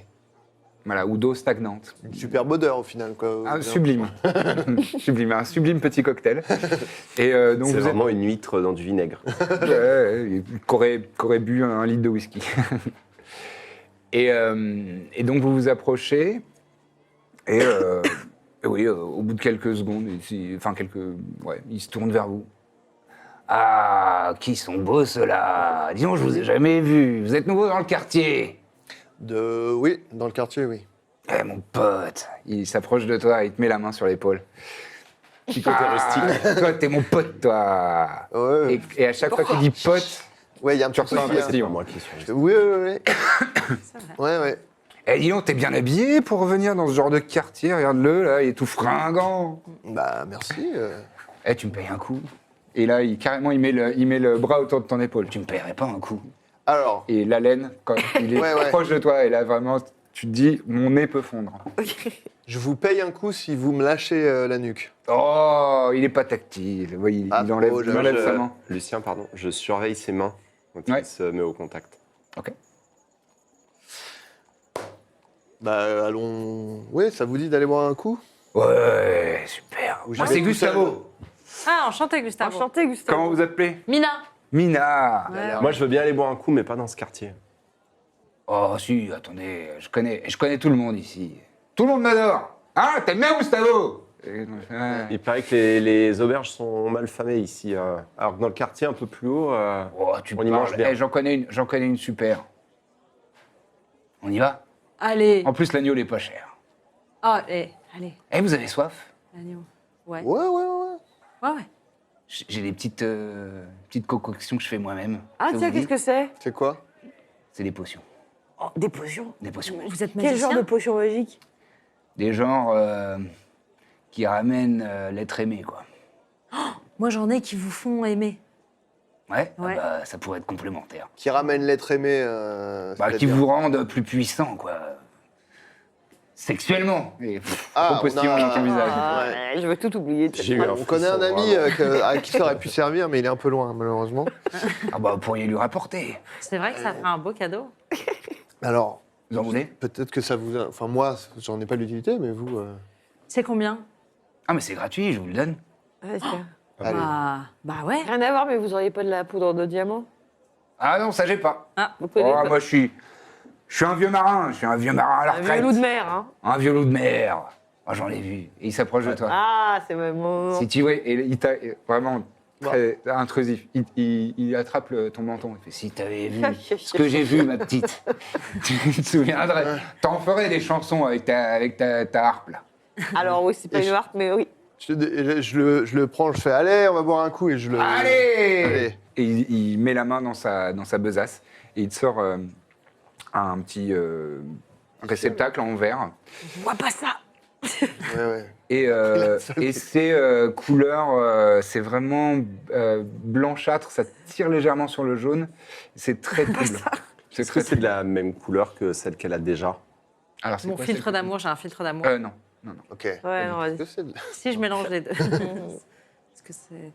Voilà, ou d'eau stagnante. Une superbe odeur au final, quoi. Un sublime. Sublime, un sublime petit cocktail. Et donc C'est vous êtes vraiment une huître dans du vinaigre. qu'aurait bu 1 litre de whisky. et donc vous vous approchez, et oui, au bout de quelques secondes, il se tourne vers vous. Ah, qui sont beaux ceux-là! Disons, je vous ai jamais vus. Vous êtes nouveau dans le quartier. Oui, dans le quartier, oui. Eh, mon pote! Il s'approche de toi et il te met la main sur l'épaule. Petit côté rustique. Toi, t'es mon pote, toi! Ouais, Et à chaque fois qu'il dit pote, ouais, il y a un tu petit ressens un truc, C'est postillon. pas moi qui suis. Oui, oui, oui. C'est vrai. Ouais, ouais. Eh, dis donc, t'es bien habillé pour revenir dans ce genre de quartier. Regarde-le, là, il est tout fringant. Bah, merci. Eh, tu me payes un coup. Et là, il met le bras autour de ton épaule. Tu me paierais pas un coup. Alors, Et l'haleine, quand il est Ouais, ouais. proche de toi, et là, vraiment, tu te dis, mon nez peut fondre. je vous paye un coup si vous me lâchez la nuque. Oh, il est pas tactile. Oui, il Ah, enlève, oh, il j'avoue, enlève Je- sa main. Lucien, pardon, je surveille ses mains quand Ouais. il se met au contact. Ok. Bah, allons. Oui, ça vous dit d'aller boire un coup? Ouais, super. Ou Moi, j'y vais c'est tout Gustavo. Ah, enchanté, Gustavo. Enchanté, Gustavo. Comment vous appelez Mina. Mina. Ouais. Moi, je veux bien aller boire un coup, mais pas dans ce quartier. Oh, si, attendez, je connais tout le monde ici. Tout le monde m'adore. Ah, t'aimes bien Gustavo? Ouais. Il paraît que les auberges sont mal famées ici. Alors que dans le quartier un peu plus haut, Oh, tu on y parles. mange bien. Eh, j'en connais une super. On y va? Allez. En plus, l'agneau, il est pas cher. Allez. Eh, vous avez soif? L'agneau. Ouais. Ouais, ouais, ouais. Ouais. J'ai des petites concoctions que je fais moi-même. Ah, Ça tiens, vous dit qu'est-ce que c'est? C'est quoi? C'est des potions. Oh, des potions. Des potions. Vous êtes Quel magicien? genre de potion magique? Des genres qui ramènent l'être aimé, quoi. Moi, j'en ai qui vous font aimer. Ouais, ah Ouais. bah, ça pourrait être complémentaire. Qui ramène l'être aimé Bah, qui c'est-à-dire vous rendent plus puissant, quoi. Sexuellement. Et Ah, trop postillon on a- dans ton visage. Ah, Ouais. je veux tout oublier. J'ai eu un On connaît un frisson, ami vraiment. à qui ça aurait pu servir, mais il est un peu loin, malheureusement. Ah bah, vous pourriez lui rapporter. C'est vrai que ça ferait un beau cadeau. Alors, Vous en voulez? peut-être que ça vous. Enfin, moi, j'en ai pas l'utilité, mais vous. C'est combien? Ah, mais c'est gratuit, je vous le donne. Ouais, tiens. Allez. Bah ouais. Rien à voir, mais vous auriez pas de la poudre de diamant? Ah non, ça j'ai pas. Vous pouvez Oh, moi, je suis un vieux marin. Je suis un vieux marin à la un retraite. vieux loup de mer, hein? Un vieux loup de mer. Ah, j'en ai vu. Et il s'approche de toi. Ah, c'est mon... Si tu vois, et il t'a vraiment très intrusif. Il attrape ton menton. Il fait, si t'avais vu ce que j'ai vu, ma petite, tu te souviendrais. T'en ferais des chansons avec ta harpe, là. Alors oui, c'est pas Et une je- harpe, mais oui. Je le prends, je fais allez, on va boire un coup et je le. Allez, Allez. Et il met la main dans sa besace et il te sort un petit réceptacle en verre. Vois pas ça. Ouais, ouais. Et c'est couleur, c'est vraiment blanchâtre, ça tire légèrement sur le jaune. C'est très trouble. C'est Est-ce que très c'est de la même couleur que celle qu'elle a déjà? Alors, c'est Mon quoi, filtre cette- d'amour, j'ai un filtre d'amour. Non. Ok. Ouais, non, vas-y. Qu'est-ce que c'est de- Si, je mélange les deux. Parce que c'est...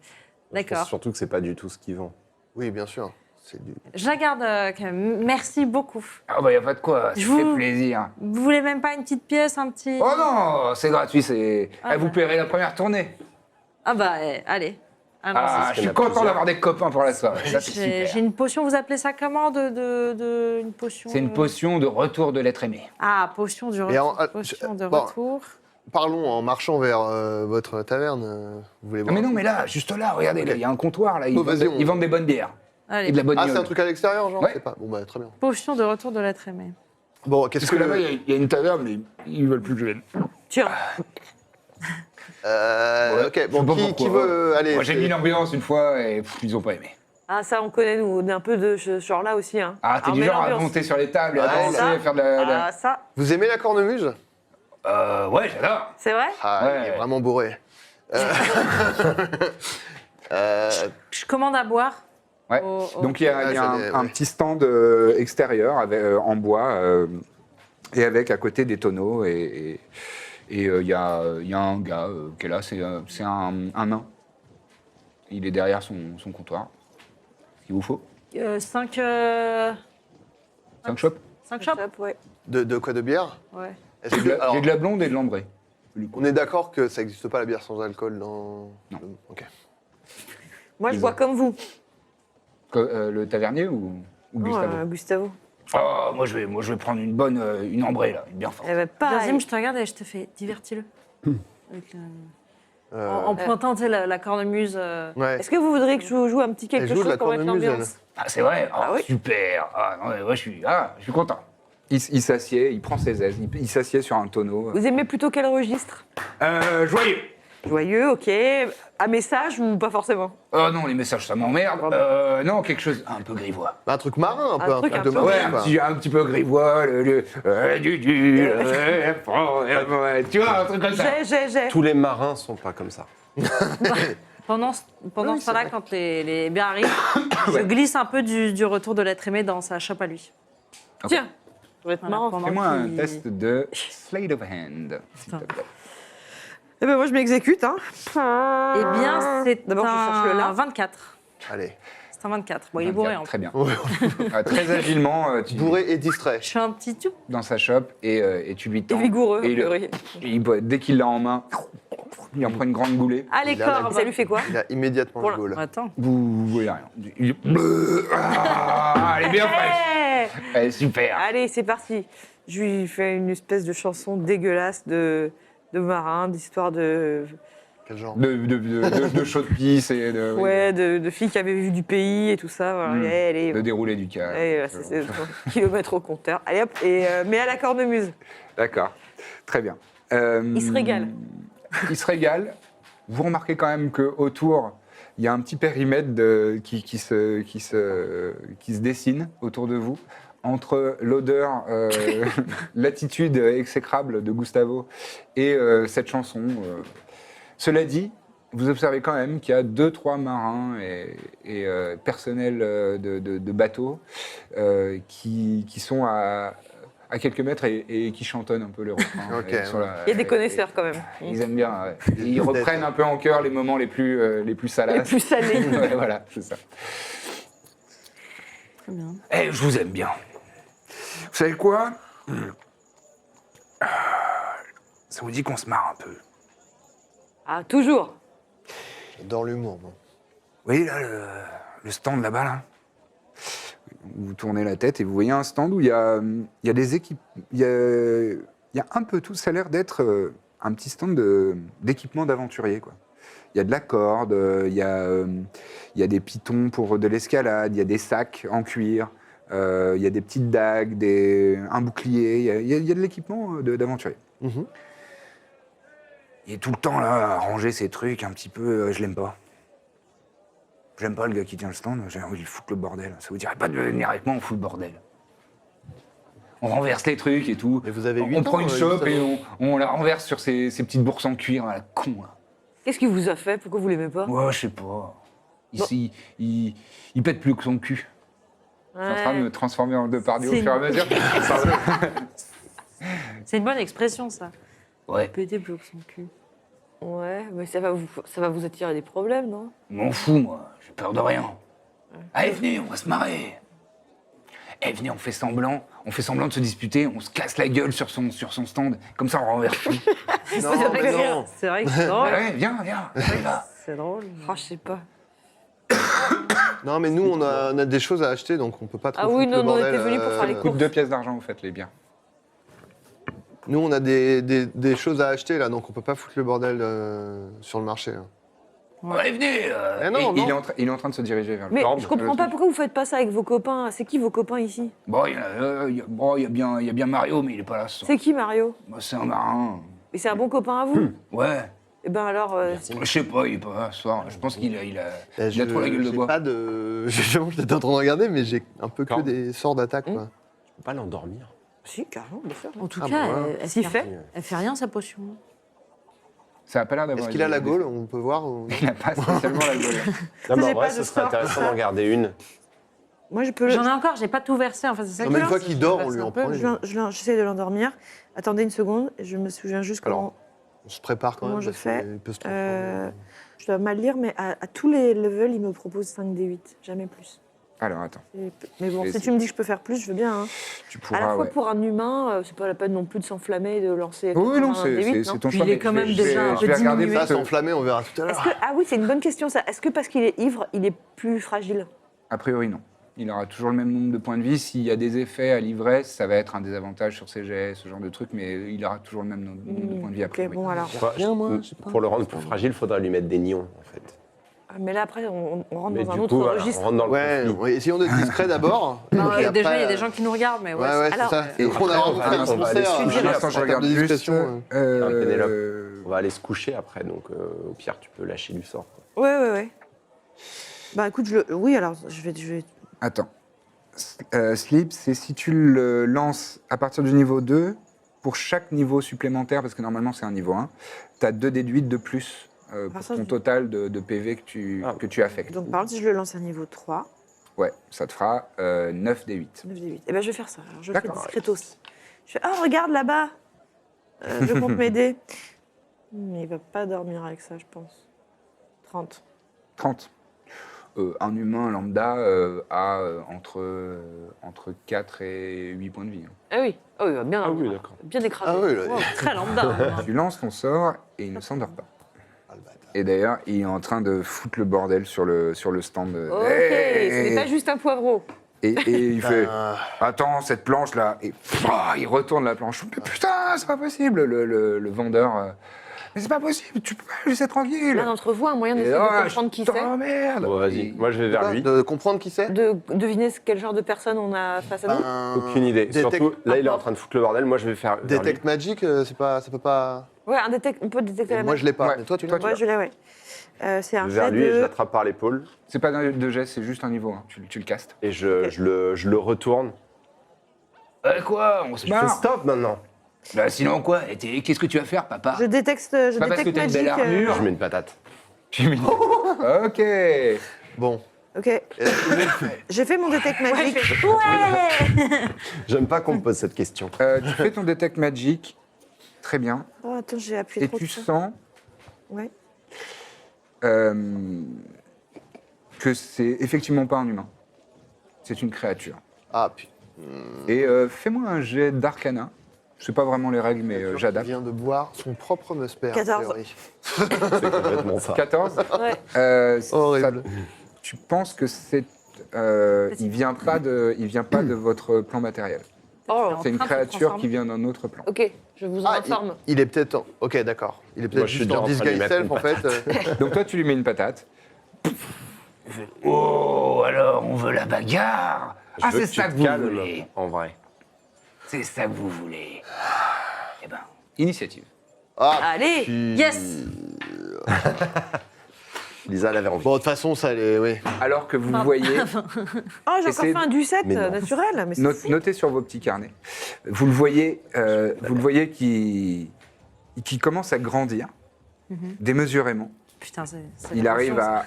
Je D'accord. pense surtout que c'est pas du tout ce qu'ils vendent. Oui, bien sûr. C'est du... Je la garde quand même. Merci beaucoup. Ah bah y a pas de quoi, ça Je fait vous- plaisir. Vous voulez même pas une petite pièce, un petit... Oh non, c'est gratuit, c'est... Ah vous bah. paierez la première tournée. Ah bah, allez. Allons-y. Ah, qu'il je y en suis a content plusieurs. d'avoir des copains pour la soirée, ça c'est J'ai super. une potion, vous appelez ça comment une potion C'est une potion de retour de l'être aimé. Ah, potion du Et retour. en- Potion de bon. retour. Parlons en marchant vers votre taverne. Vous voulez Ah voir mais non, mais là, juste là, regardez, là, il y a un comptoir, là, Bon, vas-y, ils vendent des bonnes bières. Et Allez, de la bonne Ah, c'est un gnôle. truc à l'extérieur, genre Ouais. Je sais pas. Bon, bah, très bien. potion de retour de l'être aimé. Bon, qu'est-ce Parce que là-bas, que... il y a une taverne, mais ils veulent plus que je vienne. Tiens, Ouais, ok, je sais bon, pas qui pourquoi. veut aller Moi, j'ai mis l'ambiance une fois et ils ont pas aimé. ah, ça, on connaît, nous, on est un peu de ce genre-là aussi. Hein. Ah, t'es Alors, du mais genre à l'ambiance. monter sur les tables et à Ouais, danser, ça. à faire de la... Ah, ça, Vous aimez la cornemuse Ouais, j'adore. c'est vrai Ah, Ouais. il est vraiment bourré. Je commande à boire. Ouais. Donc il y a, Ah, il y a ça, un ouais. petit stand extérieur en bois et avec à côté des tonneaux et il y a un gars qui est là, c'est un nain. Il est derrière son comptoir. Il vous faut 5 5 chopes. shops Ouais. De quoi, de bière Ouais. Est-ce J'ai que- de, la- alors, j'ai de la blonde et de l'ambrée. on est d'accord que ça n'existe pas la bière sans alcool dans... Non. Ok. Moi, je bois comme vous. Le tavernier ou Gustavo Gustavo. Oh, moi je vais prendre une bonne une ambrée là, une bien forte. Eh ben, pareil. Deuxième, je te regarde et je te fais divertis-le. Avec en Euh, pointant, tu sais, la cornemuse. ouais. Est-ce que vous voudriez que je vous joue un petit quelque Elle joue de la chose pour mettre cornemuse, l'ambiance Ah c'est vrai. Oh, Ah oui. super. Ah non, mais moi je suis content. Il s'assied, il prend ses aises, il s'assied sur un tonneau. Vous aimez plutôt quel registre Joyeux. Joyeux, ok. Un message ou pas forcément Oh non, les messages, ça m'emmerde. Non, quelque chose un peu grivois. Bah, un truc marin, un Un peu, truc un de peu- marin, Ouais, quoi. un petit peu grivois. Tu vois, un truc comme ça. J'ai. Tous les marins sont pas comme ça. Pendant ce temps-là, quand les biens arrivent, je glisse un peu du retour de l'être aimé dans sa chope à lui. Ok. Tiens, ça va être Voilà, marrant. pendant Fais-moi un qu'il- test de Slate of Hand, s'il te plaît. Eh ben moi, je m'exécute. Hein. Eh bien, c'est D'abord, je cherche le un là. 24. Allez. C'est un 24. Bon, il est bourré en fait. Très bien. Très agilement, tu Bourré et distrait. Je fais un petit tout. dans sa chope et tu lui Et tends. vigoureux. Et oui. dès qu'il l'a en main, il en prend une grande goulée. Allez, Il a la- corbe. Ça lui fait quoi Il a immédiatement Voilà. le goal. Attends. Vous voyez rien. Elle est bien fraîche. Ouais. Elle est super. Allez, c'est parti. Je lui fais une espèce de chanson dégueulasse de marin, d'histoire de... Quel genre De chaud de pisse et de, Ouais, de filles qui avaient vu du pays et tout ça. Voilà. Mm. Et allez, de dérouler du cas. allez, là, c'est kilomètre au compteur. Allez hop, et mais à la cornemuse. D'accord. Très bien. Il se régale. Il se régale. Vous remarquez quand même qu'autour, il y a un petit périmètre qui se dessine autour de vous. Entre l'odeur, l'attitude exécrable de Gustavo et cette chanson. Cela dit, vous observez quand même qu'il y a 2-3 marins et personnel de bateau qui sont à quelques mètres et qui chantonnent un peu le refrain. Ok, sur la- Il y a des connaisseurs quand même. Ils aiment bien. Ouais. Ils reprennent un peu en cœur les moments les plus salaces. Les plus salés. Ouais, voilà, c'est ça. Très bien. Eh, je vous aime bien. Vous savez quoi Ça vous dit qu'on se marre un peu. Ah, toujours. J'adore l'humour, moi. Vous voyez là, le stand là-bas, là vous tournez la tête et vous voyez un stand où il y a des équipes. Il y a un peu tout. Ça a l'air d'être un petit stand d'équipement d'aventurier, quoi. Il y a de la corde, il y a des pitons pour de l'escalade, il y a des sacs en cuir, il y a des petites dagues, un bouclier. Il y a de l'équipement d'aventurier. Mhm. Il est tout le temps là à ranger ses trucs un petit peu. Je l'aime pas. J'aime pas le gars qui tient le stand. J'ai envie de foutre le bordel. Ça vous dirait pas de venir avec moi, on fout le bordel. On renverse les trucs et tout. Mais vous avez 8 On prend ans, une chope et Gustavo. on la renverse sur ces petites bourses en cuir à la con là. Qu'est-ce qu'il vous a fait? Pourquoi vous l'aimez pas? Ouais, je sais pas. Ici, il pète plus que son cul. Je suis en train de me transformer en Depardieu au C'est fur et à mesure. C'est une bonne expression, ça. Ouais, Pété bloque son cul. Ouais, mais ça va vous attirer des problèmes, non? m'en fous, moi. J'ai peur de rien. Allez, venez, on va se marrer. Eh, venez, on fait semblant de se disputer, on se casse la gueule sur son stand. Comme ça, on renverse tout. Non, mais non. C'est vrai que c'est drôle. Ouais, viens, on y va. C'est drôle. Oh, je sais pas. Non, mais nous, on a des choses à acheter, donc on peut pas trop Ah oui, foutre non, le non, on bordel. était venus pour faire les Coûte 2 pièces d'argent, vous faites les biens. Nous, on a des choses à acheter, là, donc on peut pas foutre le bordel sur le marché. Hein. Allez, venez. Eh non, Il est, non. il est en train de se diriger vers Mais le je comprends pas pourquoi vous faites pas ça avec vos copains. C'est qui vos copains ici? Bon, il y a bien Mario, mais il est pas là ce soir. C'est qui Mario? Bah, c'est un marin. Et c'est un bon copain à vous? Ouais. Et ben alors, Je sais pas, il est pas là ce soir. Je pense qu'il a Eh, trop la gueule de j'ai bois. pas de... Justement, j'étais en train de regarder, mais j'ai un peu que Quand des sorts d'attaque, quoi. Je peux pas l'endormir. si, carrément, bien sûr. En tout Ah, cas, bah, ouais. elle S'il fait, fait. elle fait rien, sa potion. Ça a pas l'air d'avoir... Est-ce qu'il a la des- gaule? On peut voir ou... Il n'a pas spécialement la gaule. Non, mais j'ai en vrai, pas ce de serait sort. intéressant d'en garder une. Moi, je peux. J'en ai encore, j'ai pas tout versé. En fait, c'est ça Non, qui mais est une bien, fois c'est qu'il que je dort, verse on lui un en peu. prend. J'essaie de l'endormir. Attendez une seconde, je me souviens juste Alors, on se prépare quand Comment même. je parce fais qu'il peut se transformer. je dois mal lire, mais à tous les levels, il me propose 5d8, jamais plus. Alors, attends. Mais bon, Je vais si tu essayer. me dis que je peux faire plus, je veux bien. Hein. Tu À la pourras, fois ouais. pour un humain, c'est pas la peine non plus de s'enflammer et de lancer. Oui, non, 80 c'est D8, c'est non ton Puis choix. il est mais quand je vais- même je vais- déjà un je peu vais regarder diminué. Ça, parce que- s'enflammer, on verra tout à l'heure. Ah oui, c'est une bonne question ça. Est-ce que parce qu'il est ivre, il est plus fragile? A priori, non. Il aura toujours le même nombre de points de vie. S'il y a des effets à l'ivresse, ça va être un désavantage sur ses jets, ce genre de truc, mais il aura toujours le même nombre de points de vie a Ok, priori. bon alors. Enfin, Bien, moi, je sais pas. pour le rendre plus fragile, il faudrait lui mettre des nions, en fait. Ah, mais là, après, on rentre Mais dans un du autre coup, voilà, registre. on rentre dans le Ouais, conflit. ouais, essayons d'être discrets d'abord. Non, et déjà, il y a après, des gens qui nous regardent, mais ouais. Ouais, c'est Alors, ça. et Et on a après, rencontré on un va aller concert. se Pour coucher, l'instant, je regarde juste. discrétion. On va aller se coucher après, donc au pire, tu peux lâcher du sort. Quoi. Ouais. Bah écoute, oui, alors je vais. Attends. Sleep, c'est si tu le lances à partir du niveau 2, pour chaque niveau supplémentaire, parce que normalement c'est un niveau 1, tu as 2 déduites de plus pour ça, ton total de PV que tu affectes. Donc par contre, si je le lance à niveau 3, Ouais, ça te fera 9 des 8. 9d8. Eh ben je vais faire ça. Alors, je le fais D'accord. discretos. Je fais, oh, regarde là-bas. Je compte m'aider. Mais il va pas dormir avec ça, je pense. 30. 30. Un humain lambda a entre 4 et 8 points de vie. Ah oui, oh, il va bien Ah oui, dormir. d'accord. Bien écrasé. Ah oui, là, Wow, très lambda. hein. Tu lances ton sort et il ne s'endort pas. ah, le bâtard. Et d'ailleurs, il est en train de foutre le bordel sur le stand. Ok, Hey ce n'est pas juste un poivreau. Et il fait Ah, attends, cette planche-là. Et il retourne la planche. Mais putain, c'est pas possible. Le vendeur. Mais c'est pas possible, tu peux pas le laisser tranquille. L'un d'entre vous a un moyen Et d'essayer là, de comprendre qui je c'est, t'emmerde. Bon, vas-y, Et- moi je vais vers quoi, lui. de comprendre qui c'est de deviner quel genre de personne on a face à nous. Aucune idée. Détect- Surtout, là, il est en train de foutre le bordel. Moi, je vais faire. vers lui. Detect Magic, c'est pas, ça peut pas. Ouais, on peut détecter la Moi, je l'ai pas. Ouais. Mais toi, tu Toi, l'as. Ouais, je l'ai, ouais. C'est Je un vais vers jet lui et je de... l'attrape par l'épaule C'est pas de geste, c'est juste un niveau 1. Tu le castes. et je le retourne. Quoi, on se Je fais marre. stop maintenant. Bah, sinon quoi? Qu'est-ce que tu vas faire, papa? Je détecte Pas parce que Detect t'as une belle Magic. armure. Je mets une patate. Ok. Bon. Ok. J'ai fait mon Detect Magic. J'aime pas qu'on me pose cette question. Tu fais ton Detect Magic. Très bien. Oh, attends, j'ai appuyé Et trop tu de ça. sens Ouais. que c'est effectivement pas un humain. C'est une créature. Ah, putain. Et fais-moi un jet d'arcana. Je sais pas vraiment les règles, mais Il j'adapte. vient de boire son propre musper. 14. C'est complètement ça. 14. Ouais. Horrible. Tu penses que c'est. Il vient pas de votre plan matériel. Oh, C'est une en train de se créature transformer. qui vient d'un autre plan. ok, je vous en Ah, informe. il est peut-être. Ok, d'accord. Il est Moi, peut-être je suis juste déjà en en train de lui disguise mettre self, une en fait. Donc toi, tu lui mets une patate. Oh, alors on veut la bagarre. Je Ah, veux c'est que tu ça te que vous calmes, voulez. en vrai. C'est ça que vous voulez. Eh ben, Initiative. Ah, Allez, Yes. Lisa, elle avait envie. bon, de toute façon, ça allait. Oui. Alors que vous voyez, oh, j'ai encore Essayez fait un du 7 Mais non. naturel. Mais c'est notez sur vos petits carnets, vous le voyez qui commence à grandir démesurément. Putain, c'est Il la arrive conscience. à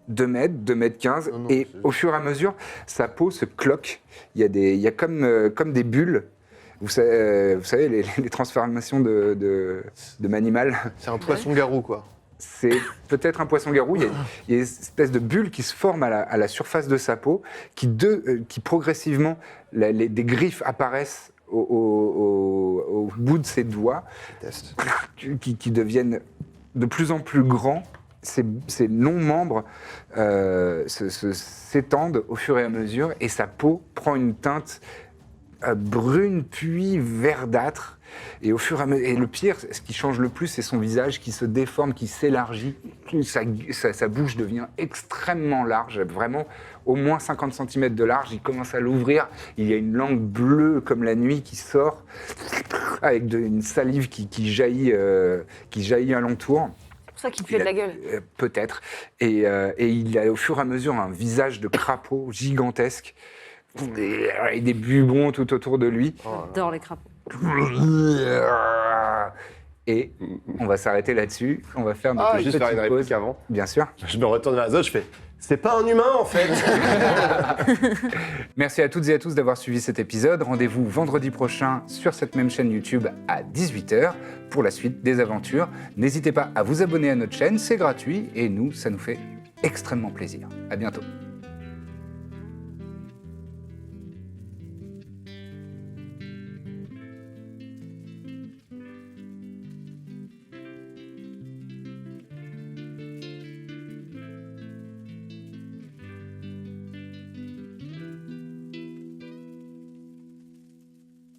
2 mètres, 2 mètres 15, Non, non, et c'est- au fur et à mesure, sa peau se cloque. Il y a comme des bulles Vous savez, les transformations de Manimal, C'est un poisson-garou, quoi. c'est peut-être un poisson-garou. Il y a une espèce de bulle qui se forme à la surface de sa peau, qui progressivement, des griffes apparaissent au bout de ses doigts, Test. qui deviennent de plus en plus grands. Ces longs membres s'étendent au fur et à mesure et sa peau prend une teinte brune puis verdâtre. Et au fur et à mesure, et le pire, ce qui change le plus, c'est son visage qui se déforme, qui s'élargit. Sa bouche devient extrêmement large, vraiment au moins 50 cm de large. Il commence à l'ouvrir. Il y a une langue bleue comme la nuit qui sort, avec une salive qui jaillit alentour. C'est pour ça qu'il pue de la gueule. Peut-être. Et il a au fur et à mesure un visage de crapaud gigantesque et des bubons tout autour de lui. J'adore les crapauds. Et on va s'arrêter là-dessus. On va faire notre Juste faire une petite pause. réplique avant. Bien sûr. Je me retourne vers Azot, je fais c'est pas un humain en fait. Merci à toutes et à tous d'avoir suivi cet épisode. Rendez-vous vendredi prochain sur cette même chaîne YouTube à 18h pour la suite des aventures. N'hésitez pas à vous abonner à notre chaîne, c'est gratuit et nous, ça nous fait extrêmement plaisir. À bientôt.